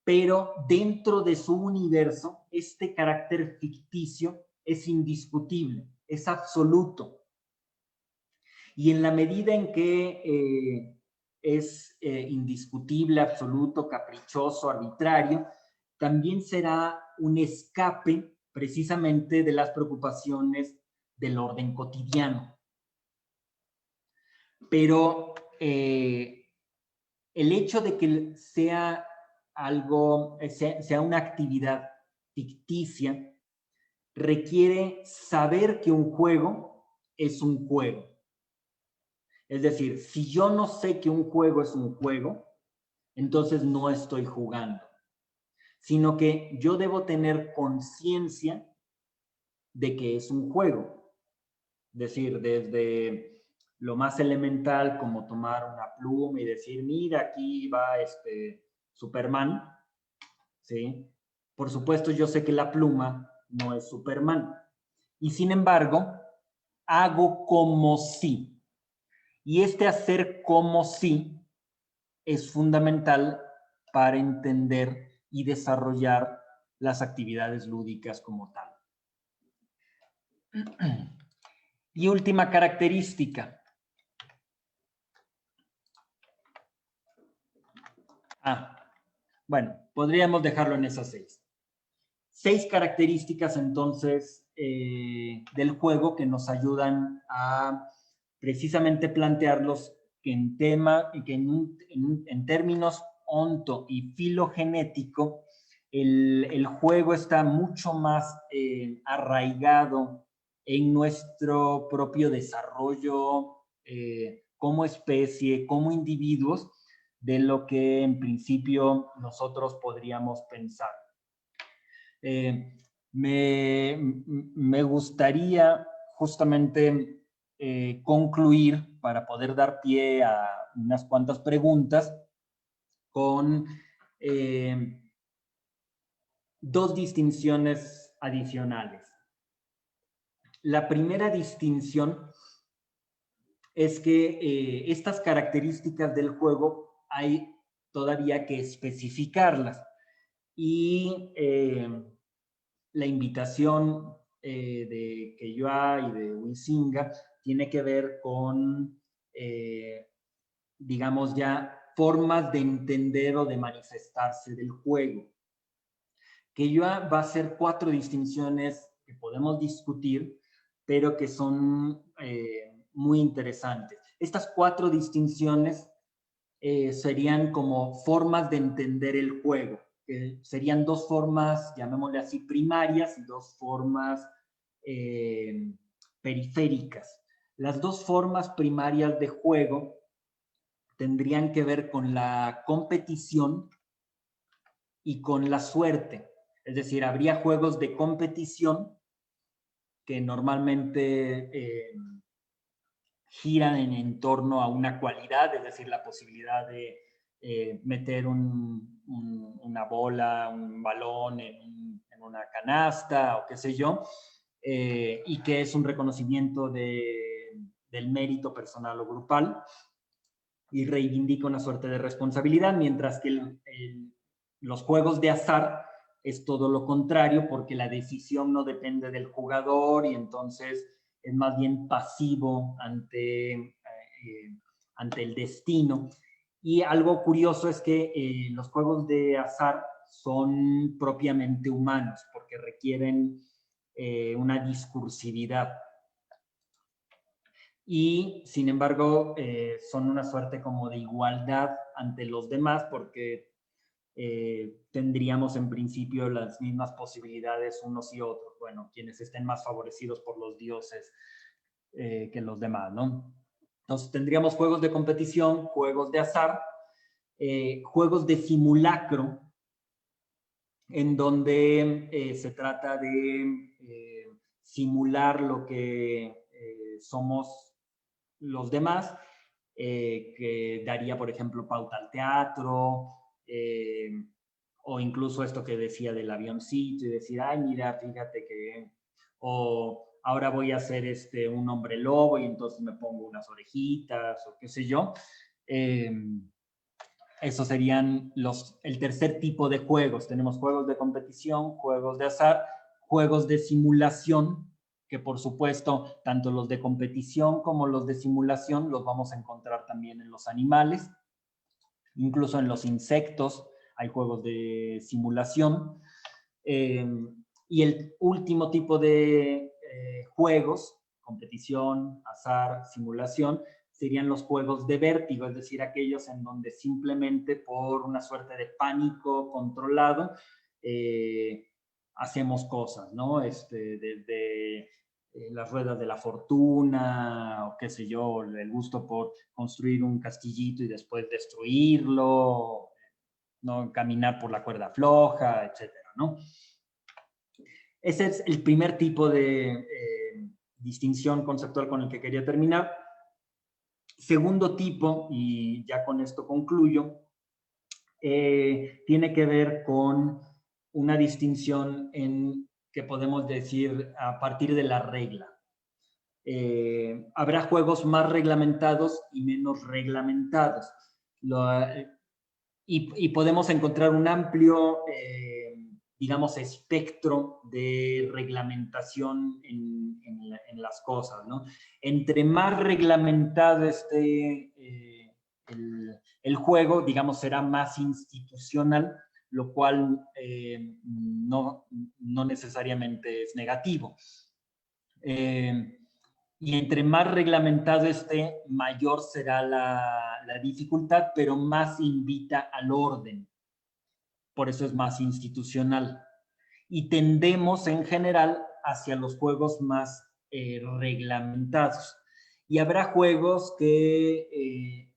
pero dentro de su universo, este carácter ficticio es indiscutible, es absoluto. Y en la medida en que es indiscutible, absoluto, caprichoso, arbitrario, también será un escape precisamente de las preocupaciones del orden cotidiano. Pero el hecho de que sea algo, sea una actividad ficticia, requiere saber que un juego es un juego. Es decir, si yo no sé que un juego es un juego, entonces no estoy jugando, sino que yo debo tener conciencia de que es un juego. Es decir, desde lo más elemental como tomar una pluma y decir, mira, aquí va Superman, ¿sí? Por supuesto, yo sé que la pluma no es Superman. Y sin embargo, hago como si. Y este hacer como si es fundamental para entender y desarrollar las actividades lúdicas como tal. Y última característica. Bueno, podríamos dejarlo en esas 6. 6 características entonces del juego que nos ayudan a precisamente plantearlos en términos onto y filogenético, el juego está mucho más arraigado en nuestro propio desarrollo como especie, como individuos, de lo que en principio nosotros podríamos pensar. Me gustaría justamente concluir para poder dar pie a unas cuantas preguntas con 2 distinciones adicionales. La primera distinción es que estas características del juego hay todavía que especificarlas y la invitación de Keyoa y de Huizinga tiene que ver con, digamos ya, formas de entender o de manifestarse del juego. Keyoa va a hacer 4 distinciones que podemos discutir, pero que son muy interesantes. Estas 4 distinciones serían como formas de entender el juego. Serían 2 formas, llamémosle así, primarias y 2 formas periféricas. Las 2 formas primarias de juego tendrían que ver con la competición y con la suerte. Es decir, habría juegos de competición que normalmente giran en torno a una cualidad, es decir, la posibilidad de meter una bola, un balón en una canasta o qué sé yo, y que es un reconocimiento de del mérito personal o grupal y reivindica una suerte de responsabilidad, mientras que los juegos de azar es todo lo contrario, porque la decisión no depende del jugador y entonces es más bien pasivo ante el destino. Y algo curioso es que los juegos de azar son propiamente humanos, porque requieren una discursividad. Y, sin embargo, son una suerte como de igualdad ante los demás, porque tendríamos en principio las mismas posibilidades unos y otros. Bueno, quienes estén más favorecidos por los dioses que los demás, ¿no? Entonces tendríamos juegos de competición, juegos de azar, juegos de simulacro, en donde se trata de simular lo que somos los demás, que daría, por ejemplo, pauta al teatro, o incluso esto que decía del avioncito y decir, ay, mira, fíjate que, o ahora voy a hacer un hombre lobo y entonces me pongo unas orejitas o qué sé yo. Esos serían el tercer tipo de juegos. Tenemos juegos de competición, juegos de azar, juegos de simulación, que por supuesto, tanto los de competición como los de simulación los vamos a encontrar también en los animales, incluso en los insectos hay juegos de simulación. Y el último tipo de juegos, competición, azar, simulación, serían los juegos de vértigo, es decir, aquellos en donde simplemente por una suerte de pánico controlado hacemos cosas, ¿no? Desde las ruedas de la fortuna, o qué sé yo, el gusto por construir un castillito y después destruirlo, ¿no? Caminar por la cuerda floja, etcétera, ¿no? Ese es el primer tipo de distinción conceptual con el que quería terminar. Segundo tipo, y ya con esto concluyo, tiene que ver con una distinción que podemos decir a partir de la regla. Habrá juegos más reglamentados y menos reglamentados. Y podemos encontrar un amplio, digamos, espectro de reglamentación en las cosas, ¿no? Entre más reglamentado esté el juego, digamos, será más institucional, lo cual no necesariamente es negativo. Y entre más reglamentado esté, mayor será la dificultad, pero más invita al orden. Por eso es más institucional. Y tendemos en general hacia los juegos más reglamentados. Y habrá juegos que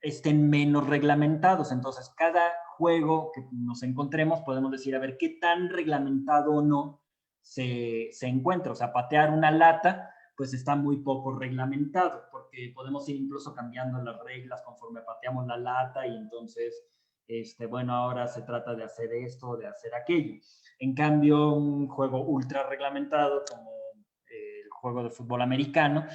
estén menos reglamentados. Entonces, cada juego que nos encontremos podemos decir, a ver, qué tan reglamentado o no se encuentra. O sea, patear una lata pues está muy poco reglamentado, porque podemos ir incluso cambiando las reglas conforme pateamos la lata y entonces, bueno, ahora se trata de hacer esto o de hacer aquello. En cambio, un juego ultra reglamentado como el juego de fútbol americano,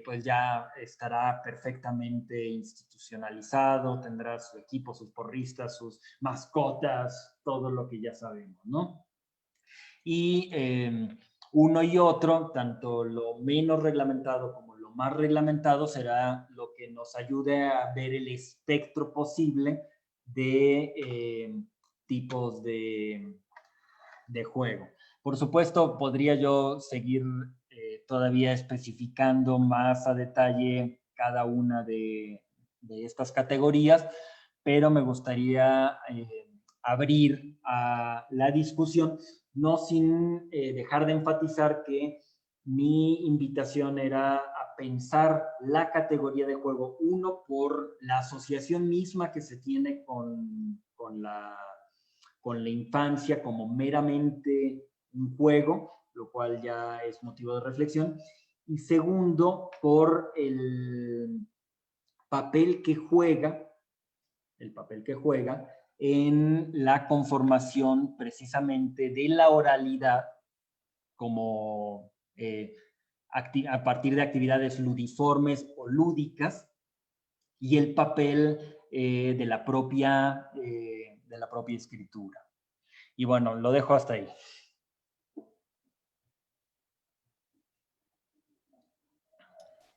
pues ya estará perfectamente institucionalizado, tendrá su equipo, sus porristas, sus mascotas, todo lo que ya sabemos, ¿no? Y uno y otro, tanto lo menos reglamentado como lo más reglamentado, será lo que nos ayude a ver el espectro posible de tipos de juego. Por supuesto, podría yo seguir todavía especificando más a detalle cada una de estas categorías, pero me gustaría abrir a la discusión, no sin dejar de enfatizar que mi invitación era a pensar la categoría de juego, uno, por la asociación misma que se tiene con la infancia como meramente un juego, lo cual ya es motivo de reflexión, y segundo, por el papel que juega en la conformación precisamente de la oralidad como a partir de actividades ludiformes o lúdicas, y el papel de la propia escritura. Y bueno, lo dejo hasta ahí.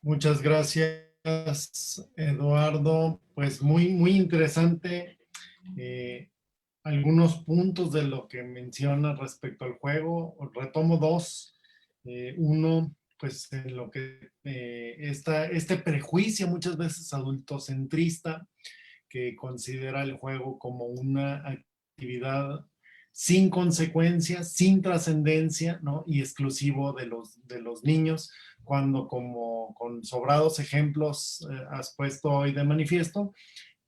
Muchas gracias, Eduardo. Pues muy interesante. Algunos puntos de lo que menciona respecto al juego. Retomo dos. Uno, pues en lo que este prejuicio muchas veces adultocentrista que considera el juego como una actividad sin consecuencias, sin trascendencia, ¿no? Y exclusivo de los niños, cuando como con sobrados ejemplos has puesto hoy de manifiesto,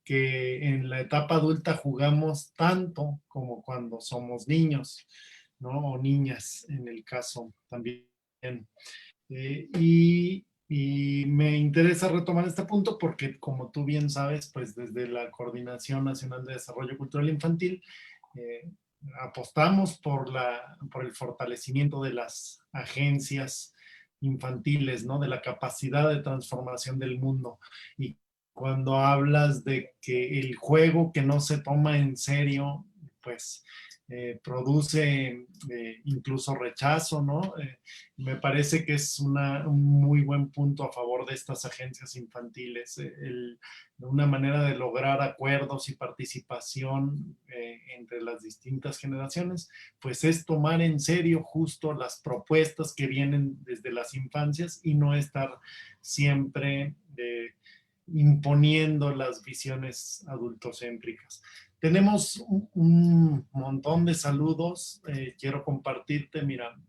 que en la etapa adulta jugamos tanto como cuando somos niños, ¿no? O niñas, en el caso también. Y me interesa retomar este punto porque, como tú bien sabes, pues desde la Coordinación Nacional de Desarrollo Cultural Infantil, eh, apostamos por el fortalecimiento de las agencias infantiles, ¿no? De la capacidad de transformación del mundo. Y cuando hablas de que el juego que no se toma en serio, pues produce incluso rechazo, ¿no? Me parece que es un muy buen punto a favor de estas agencias infantiles, una manera de lograr acuerdos y participación entre las distintas generaciones, pues es tomar en serio justo las propuestas que vienen desde las infancias y no estar siempre imponiendo las visiones adultocéntricas. Tenemos un montón de saludos. Quiero compartirte, mira,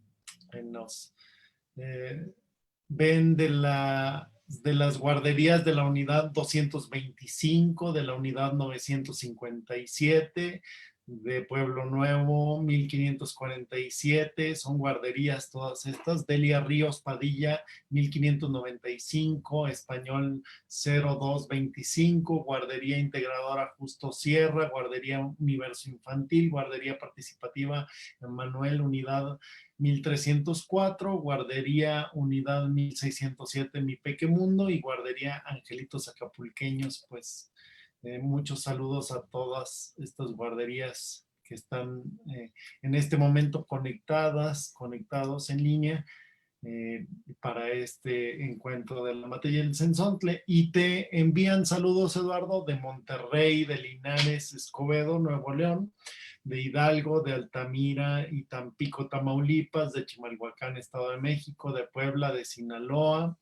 nos ven de las guarderías de la unidad 225, de la unidad 957, de Pueblo Nuevo 1547, son guarderías todas estas. Delia Ríos Padilla 1595, Español 0225, Guardería Integradora Justo Sierra, Guardería Universo Infantil, Guardería Participativa Manuel Unidad 1304, Guardería Unidad 1607 Mi Peque Mundo y Guardería Angelitos Acapulqueños. Pues muchos saludos a todas estas guarderías que están en este momento conectados en línea para este encuentro de la materia del Cenzontle. Y te envían saludos, Eduardo, de Monterrey, de Linares, Escobedo, Nuevo León, de Hidalgo, de Altamira y Tampico, Tamaulipas, de Chimalhuacán, Estado de México, de Puebla, de Sinaloa.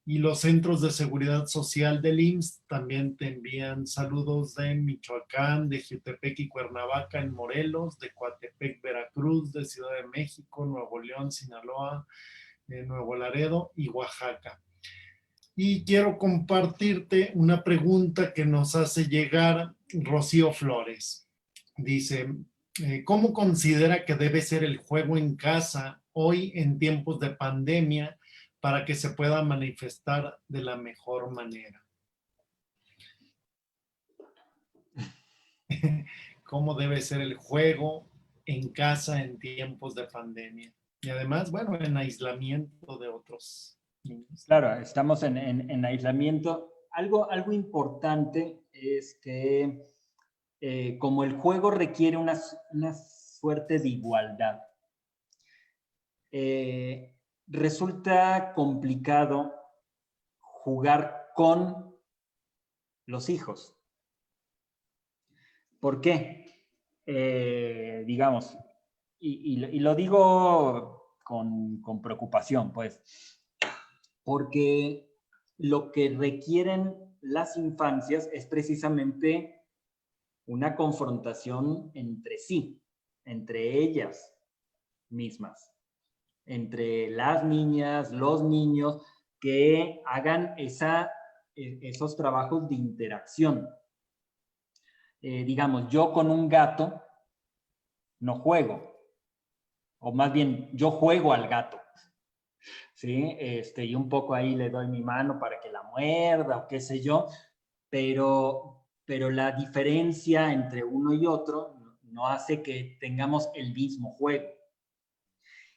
Y los centros de seguridad social del IMSS también te envían saludos de Michoacán, de Jutepec y Cuernavaca en Morelos, de Coatepec, Veracruz, de Ciudad de México, Nuevo León, Sinaloa, Nuevo Laredo y Oaxaca. Y quiero compartirte una pregunta que nos hace llegar Rocío Flores. Dice, ¿cómo considera que debe ser el juego en casa hoy en tiempos de pandemia para que se pueda manifestar de la mejor manera? ¿Cómo debe ser el juego en casa en tiempos de pandemia? Y además, bueno, en aislamiento de otros niños. Claro, estamos en aislamiento. Algo importante es que como el juego requiere una suerte de igualdad, resulta complicado jugar con los hijos. ¿Por qué? Digamos, y lo digo con preocupación, pues, porque lo que requieren las infancias es precisamente una confrontación entre sí, entre ellas mismas, entre las niñas, los niños, que hagan esos trabajos de interacción. Digamos, yo con un gato no juego, o más bien yo juego al gato, ¿sí? Y un poco ahí le doy mi mano para que la muerda o qué sé yo, pero la diferencia entre uno y otro no hace que tengamos el mismo juego.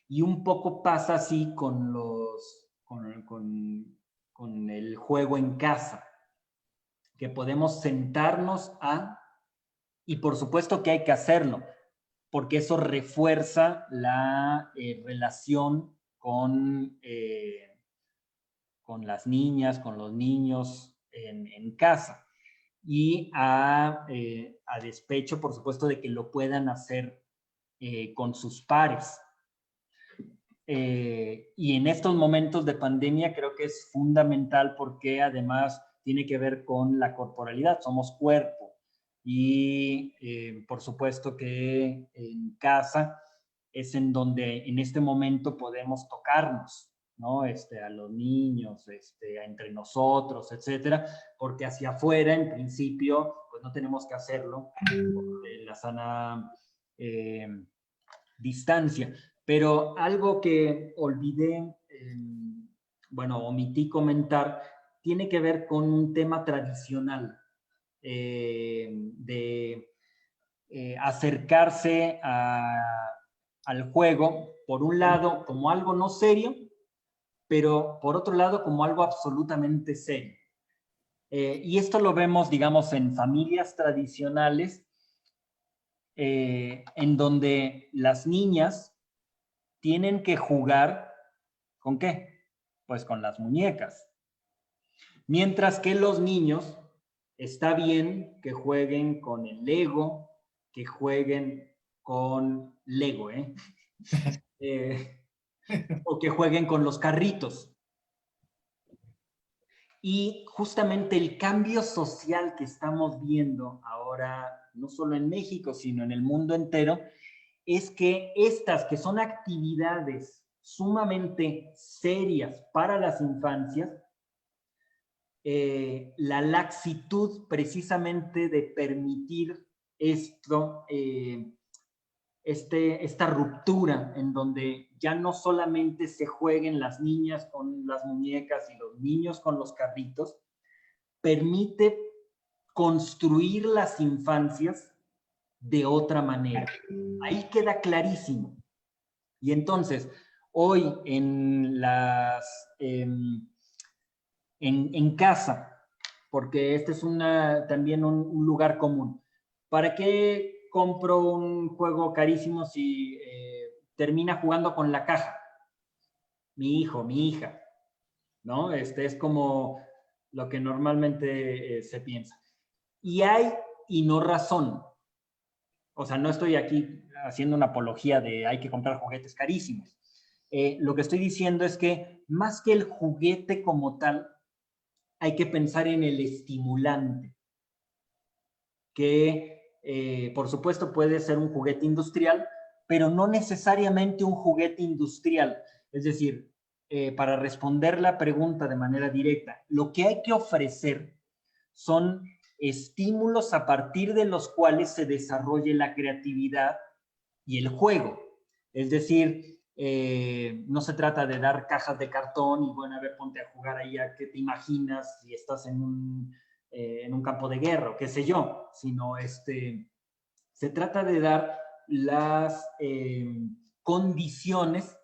Y un poco pasa así con los con el juego en casa, que podemos sentarnos y por supuesto que hay que hacerlo, porque eso refuerza la relación con las niñas, con los niños en casa. Y a despecho, por supuesto, de que lo puedan hacer con sus pares. Y en estos momentos de pandemia creo que es fundamental porque además tiene que ver con la corporalidad, somos cuerpo. Y por supuesto que en casa es en donde en este momento podemos tocarnos, ¿no? A los niños, entre nosotros, etcétera, porque hacia afuera, en principio, pues no tenemos que hacerlo por la sana distancia. Pero algo que olvidé, omití comentar, tiene que ver con un tema tradicional de acercarse al juego, por un lado, como algo no serio, pero por otro lado, como algo absolutamente serio. Y esto lo vemos, digamos, en familias tradicionales, en donde las niñas tienen que jugar, ¿con qué? Pues con las muñecas. Mientras que los niños, está bien que jueguen con el Lego, que jueguen con Lego, o que jueguen con los carritos. Y justamente el cambio social que estamos viendo ahora, no solo en México, sino en el mundo entero, es que estas que son actividades sumamente serias para las infancias, la laxitud precisamente de permitir esto, esta ruptura en donde ya no solamente se jueguen las niñas con las muñecas y los niños con los carritos, permite construir las infancias de otra manera. Ahí queda clarísimo. Y entonces, hoy en casa, porque este es también un lugar común. ¿Para qué compro un juego carísimo si termina jugando con la caja? Mi hijo, mi hija, ¿no? Es como lo que normalmente se piensa. Y hay y no razón. O sea, no estoy aquí haciendo una apología de hay que comprar juguetes carísimos. Lo que estoy diciendo es que más que el juguete como tal, hay que pensar en el estimulante, que por supuesto puede ser un juguete industrial, pero no necesariamente un juguete industrial. Es decir, para responder la pregunta de manera directa, lo que hay que ofrecer son estímulos a partir de los cuales se desarrolle la creatividad y el juego. Es decir, no se trata de dar cajas de cartón y bueno, a ver, ponte a jugar ahí a qué te imaginas si estás en un campo de guerra o qué sé yo, sino se trata de dar las condiciones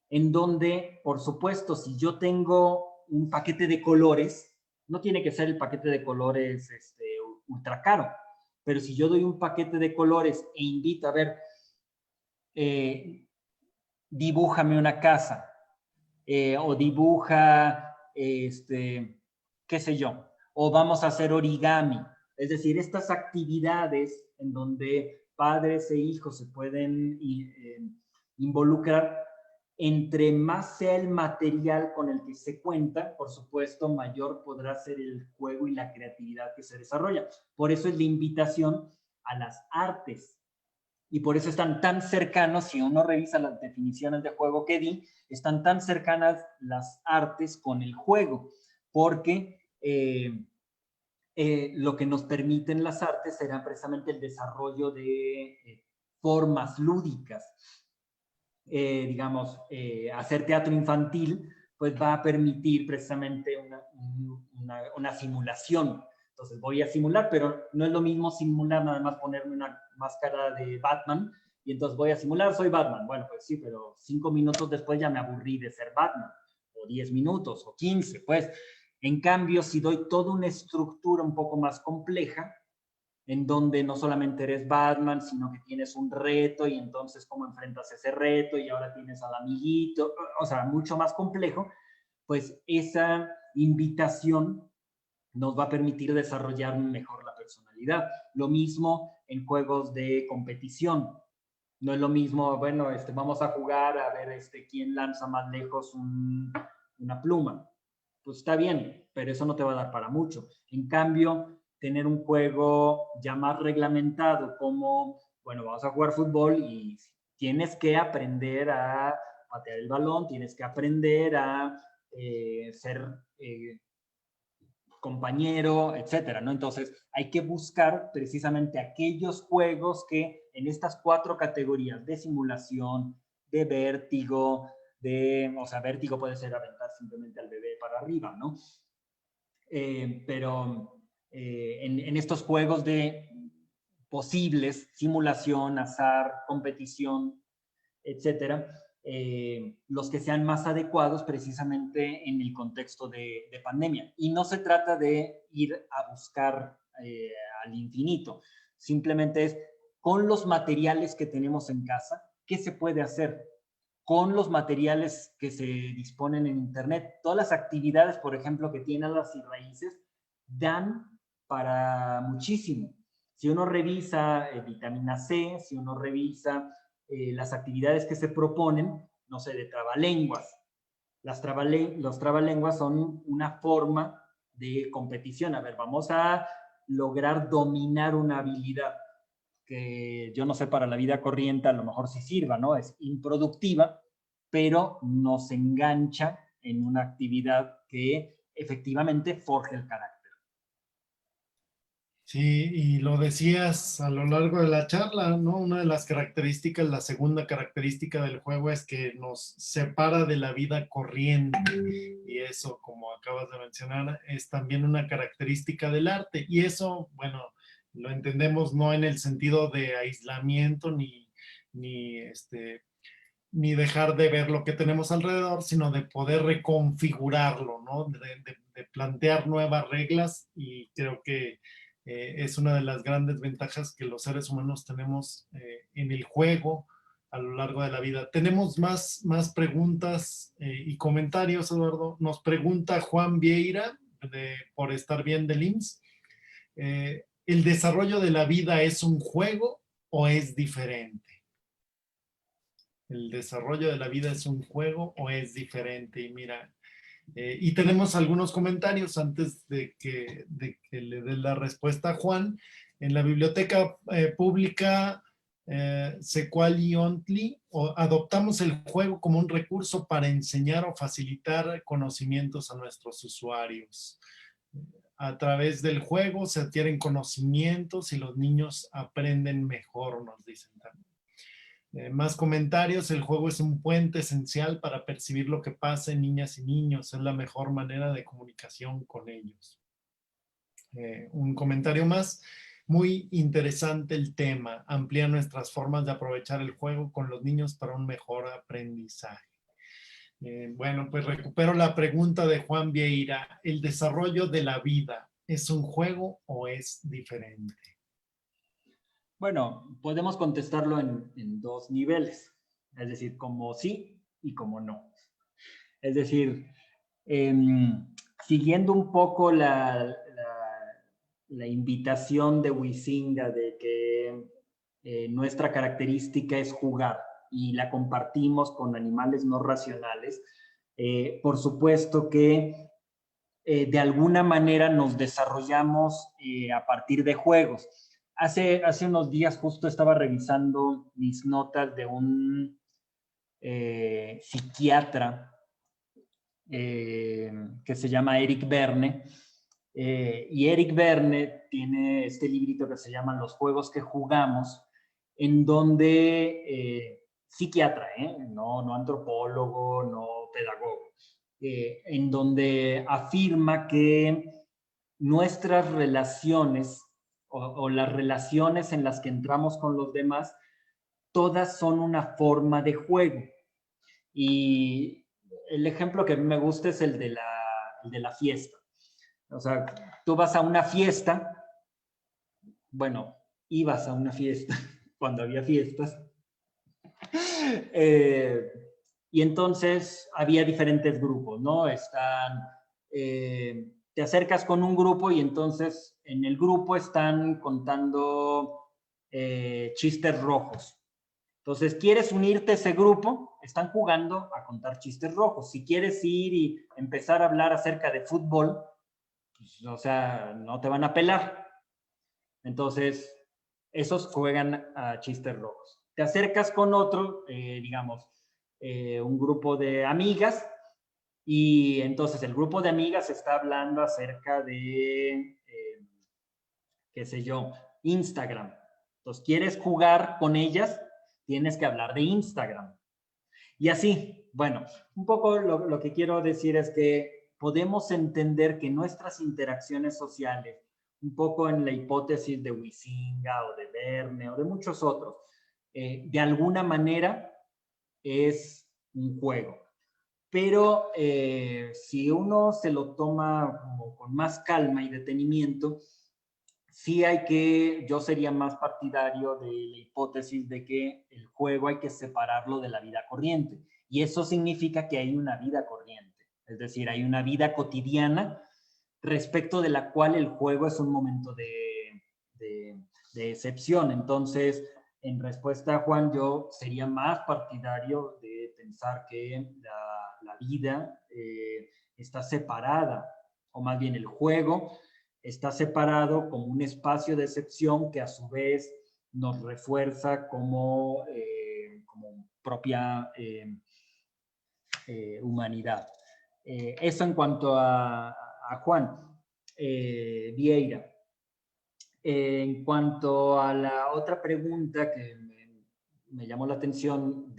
en donde, por supuesto, si yo tengo un paquete de colores, no tiene que ser el paquete de colores ultra caro, pero si yo doy un paquete de colores e invito a ver, dibújame una casa, o dibuja, qué sé yo, o vamos a hacer origami. Es decir, estas actividades en donde padres e hijos se pueden involucrar, entre más sea el material con el que se cuenta, por supuesto, mayor podrá ser el juego y la creatividad que se desarrolla. Por eso es la invitación a las artes. Y por eso están tan cercanos, si uno revisa las definiciones de juego que di, están tan cercanas las artes con el juego, porque lo que nos permiten las artes será precisamente el desarrollo de formas lúdicas. Digamos, hacer teatro infantil, pues va a permitir precisamente una simulación. Entonces voy a simular, pero no es lo mismo simular nada más ponerme una máscara de Batman y entonces voy a simular, soy Batman. Bueno, pues sí, pero 5 minutos después ya me aburrí de ser Batman o 10 minutos, o 15, pues. En cambio, si doy toda una estructura un poco más compleja, en donde no solamente eres Batman, sino que tienes un reto y entonces cómo enfrentas ese reto y ahora tienes al amiguito, o sea, mucho más complejo, pues esa invitación nos va a permitir desarrollar mejor la personalidad. Lo mismo en juegos de competición. No es lo mismo, bueno, vamos a jugar a ver quién lanza más lejos una pluma. Pues está bien, pero eso no te va a dar para mucho. En cambio, tener un juego ya más reglamentado como, bueno, vamos a jugar fútbol y tienes que aprender a patear el balón, tienes que aprender a ser compañero, etcétera, ¿no? Entonces, hay que buscar precisamente aquellos juegos que en estas 4 categorías de simulación, de vértigo, o sea, vértigo puede ser aventar simplemente al bebé para arriba, ¿no? Pero en estos juegos de posibles, simulación, azar, competición, etcétera, los que sean más adecuados precisamente en el contexto de pandemia. Y no se trata de ir a buscar al infinito, simplemente es con los materiales que tenemos en casa, ¿qué se puede hacer? Con los materiales que se disponen en Internet. Todas las actividades, por ejemplo, que tienen Alas y Raíces, dan para muchísimo. Si uno revisa vitamina C, si uno revisa las actividades que se proponen, no sé, de trabalenguas. Los trabalenguas son una forma de competición. A ver, vamos a lograr dominar una habilidad que yo no sé, para la vida corriente a lo mejor sí sirva, ¿no? Es improductiva, pero nos engancha en una actividad que efectivamente forja el carácter. Sí, y lo decías a lo largo de la charla, ¿no? Una de las características, la segunda característica del juego es que nos separa de la vida corriente. Y eso, como acabas de mencionar, es también una característica del arte. Y eso, bueno, lo entendemos no en el sentido de aislamiento ni dejar de ver lo que tenemos alrededor, sino de poder reconfigurarlo, ¿no? De plantear nuevas reglas, y creo que es una de las grandes ventajas que los seres humanos tenemos en el juego a lo largo de la vida. Tenemos más preguntas y comentarios, Eduardo. Nos pregunta Juan Vieira, por estar bien del IMSS. ¿El desarrollo de la vida es un juego o es diferente? ¿El desarrollo de la vida es un juego o es diferente? Y mira, y tenemos algunos comentarios antes de que le dé la respuesta a Juan. En la biblioteca pública Secuali-Ontli, adoptamos el juego como un recurso para enseñar o facilitar conocimientos a nuestros usuarios. A través del juego se adquieren conocimientos y los niños aprenden mejor, nos dicen también. Más comentarios: el juego es un puente esencial para percibir lo que pasa en niñas y niños, es la mejor manera de comunicación con ellos. Un comentario más: muy interesante el tema, amplía nuestras formas de aprovechar el juego con los niños para un mejor aprendizaje. Bueno, pues recupero la pregunta de Juan Vieira: ¿el desarrollo de la vida es un juego o es diferente? Bueno, podemos contestarlo en 2 niveles, es decir, como sí y como no. Es decir, siguiendo un poco la invitación de Huizinga de que nuestra característica es jugar y la compartimos con animales no racionales, por supuesto que de alguna manera nos desarrollamos a partir de juegos. Hace unos días justo estaba revisando mis notas de un psiquiatra que se llama Eric Berne, y Eric Berne tiene este librito que se llama Los juegos que jugamos, en donde psiquiatra, no antropólogo, no pedagogo, en donde afirma que nuestras relaciones o las relaciones en las que entramos con los demás, todas son una forma de juego. Y el ejemplo que a mí me gusta es el de la fiesta. O sea, tú vas a una fiesta, bueno, ibas a una fiesta cuando había fiestas, y entonces había diferentes grupos, ¿no? Te acercas con un grupo y entonces en el grupo están contando chistes rojos. Entonces, ¿quieres unirte a ese grupo? Están jugando a contar chistes rojos. Si quieres ir y empezar a hablar acerca de fútbol, pues, o sea, no te van a pelar. Entonces, esos juegan a chistes rojos. Te acercas con otro, digamos, un grupo de amigas, y entonces el grupo de amigas está hablando acerca de, qué sé yo, Instagram. Entonces, ¿quieres jugar con ellas? Tienes que hablar de Instagram. Y así, bueno, un poco lo que quiero decir es que podemos entender que nuestras interacciones sociales, un poco en la hipótesis de Huizinga o de Verne o de muchos otros, de alguna manera es un juego. Pero si uno se lo toma como con más calma y detenimiento, sí yo sería más partidario de la hipótesis de que el juego hay que separarlo de la vida corriente. Y eso significa que hay una vida corriente. Es decir, hay una vida cotidiana respecto de la cual el juego es un momento de excepción. Entonces, en respuesta a Juan, yo sería más partidario de pensar que la vida está separada, o más bien el juego está separado como un espacio de excepción que a su vez nos refuerza como propia humanidad. Eso en cuanto a Juan Vieira. En cuanto a la otra pregunta que me llamó la atención,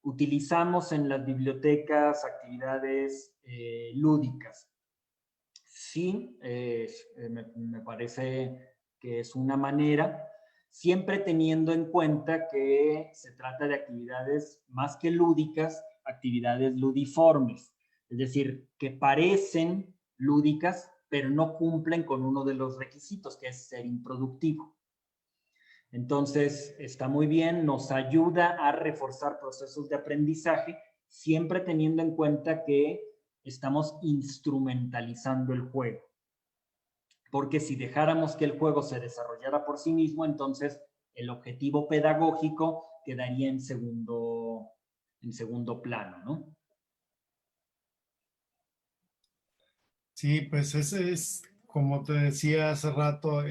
utilizamos en las bibliotecas actividades lúdicas. Sí, me parece que es una manera, siempre teniendo en cuenta que se trata de actividades más que lúdicas, actividades ludiformes, es decir, que parecen lúdicas, pero no cumplen con uno de los requisitos, que es ser improductivo. Entonces, está muy bien, nos ayuda a reforzar procesos de aprendizaje, siempre teniendo en cuenta que estamos instrumentalizando el juego. Porque si dejáramos que el juego se desarrollara por sí mismo, entonces el objetivo pedagógico quedaría en segundo plano, ¿no? Sí, pues ese es, como te decía hace rato,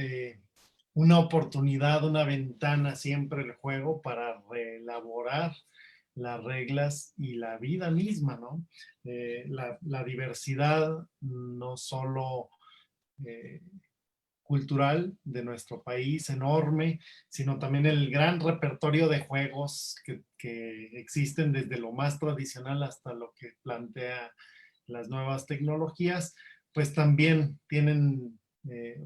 una oportunidad, una ventana siempre el juego para reelaborar las reglas y la vida misma, ¿no? La diversidad no solo cultural de nuestro país, enorme, sino también el gran repertorio de juegos que existen desde lo más tradicional hasta lo que plantea las nuevas tecnologías, pues también tienen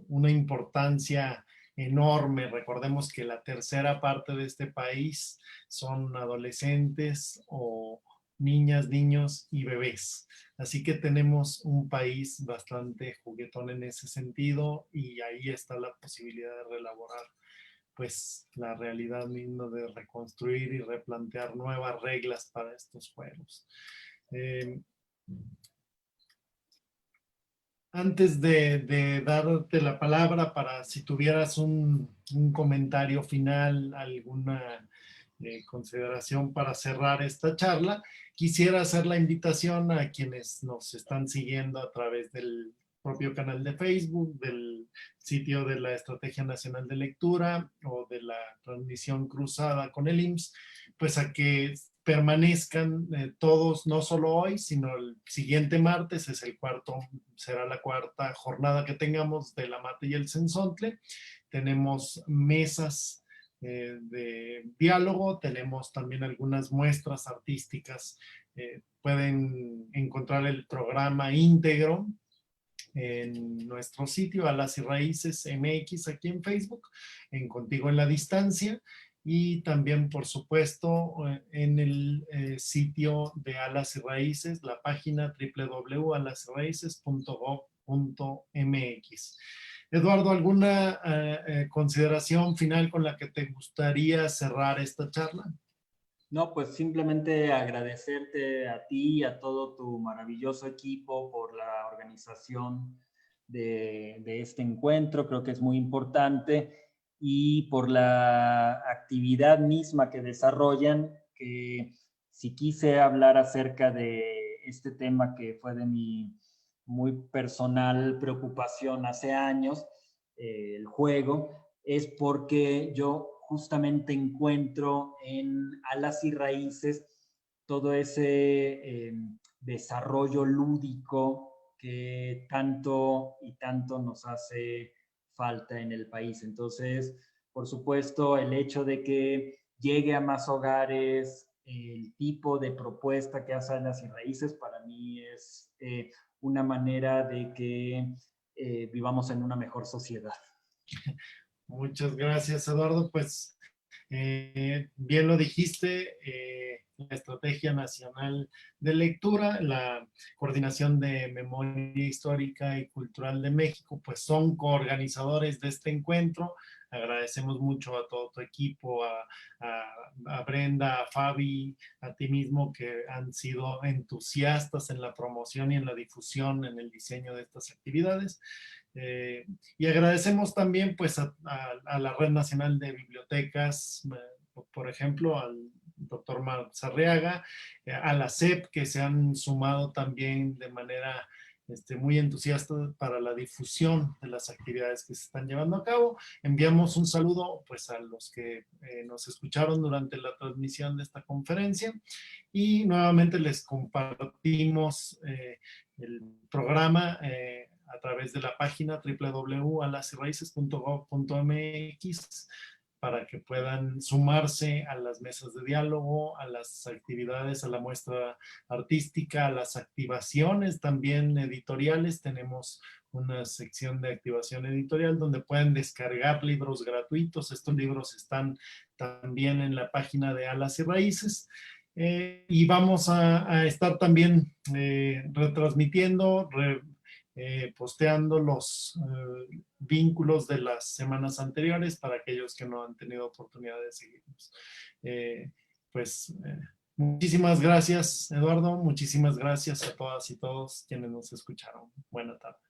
una importancia enorme. Recordemos que la tercera parte de este país son adolescentes o niñas, niños y bebés. Así que tenemos un país bastante juguetón en ese sentido y ahí está la posibilidad de reelaborar pues la realidad misma, de reconstruir y replantear nuevas reglas para estos juegos. Antes de darte la palabra para si tuvieras un comentario final, alguna consideración para cerrar esta charla, quisiera hacer la invitación a quienes nos están siguiendo a través del propio canal de Facebook, del sitio de la Estrategia Nacional de Lectura o de la transmisión cruzada con el IMSS, pues a que permanezcan todos, no solo hoy, sino el siguiente martes, será la cuarta jornada que tengamos de la Mate y el Cenzontle. Tenemos mesas de diálogo, tenemos también algunas muestras artísticas. Pueden encontrar el programa íntegro en nuestro sitio, Alas y Raíces MX, aquí en Facebook, en Contigo en la Distancia. y también, por supuesto, en el sitio de Alas y Raíces, la página www.alasyraices.gov.mx. Eduardo, ¿alguna consideración final con la que te gustaría cerrar esta charla? No, pues simplemente agradecerte a ti y a todo tu maravilloso equipo por la organización de este encuentro. Creo que es muy importante, y por la actividad misma que desarrollan, que si quise hablar acerca de este tema que fue de mi muy personal preocupación hace años, el juego, es porque yo justamente encuentro en Alas y Raíces todo ese desarrollo lúdico que tanto y tanto nos hace falta en el país. Entonces, por supuesto, el hecho de que llegue a más hogares, el tipo de propuesta que hace Alas y Raíces, para mí es una manera de que vivamos en una mejor sociedad. Muchas gracias, Eduardo. Pues bien lo dijiste, la Estrategia Nacional de Lectura, la Coordinación de Memoria Histórica y Cultural de México, pues son coorganizadores de este encuentro. Agradecemos mucho a todo tu equipo, a Brenda, a Fabi, a ti mismo, que han sido entusiastas en la promoción y en la difusión, en el diseño de estas actividades. Y agradecemos también pues a la Red Nacional de Bibliotecas, por ejemplo, al doctor Marzarriaga, a la SEP, que se han sumado también de manera muy entusiasta para la difusión de las actividades que se están llevando a cabo. Enviamos un saludo pues a los que nos escucharon durante la transmisión de esta conferencia, y nuevamente les compartimos el programa a través de la página www.alasyraices.gov.mx para que puedan sumarse a las mesas de diálogo, a las actividades, a la muestra artística, a las activaciones también editoriales. Tenemos una sección de activación editorial donde pueden descargar libros gratuitos. Estos libros están también en la página de Alas y Raíces. Y vamos a estar también retransmitiendo, posteando los vínculos de las semanas anteriores para aquellos que no han tenido oportunidad de seguirnos. Pues muchísimas gracias, Eduardo. Muchísimas gracias a todas y todos quienes nos escucharon. Buena tarde.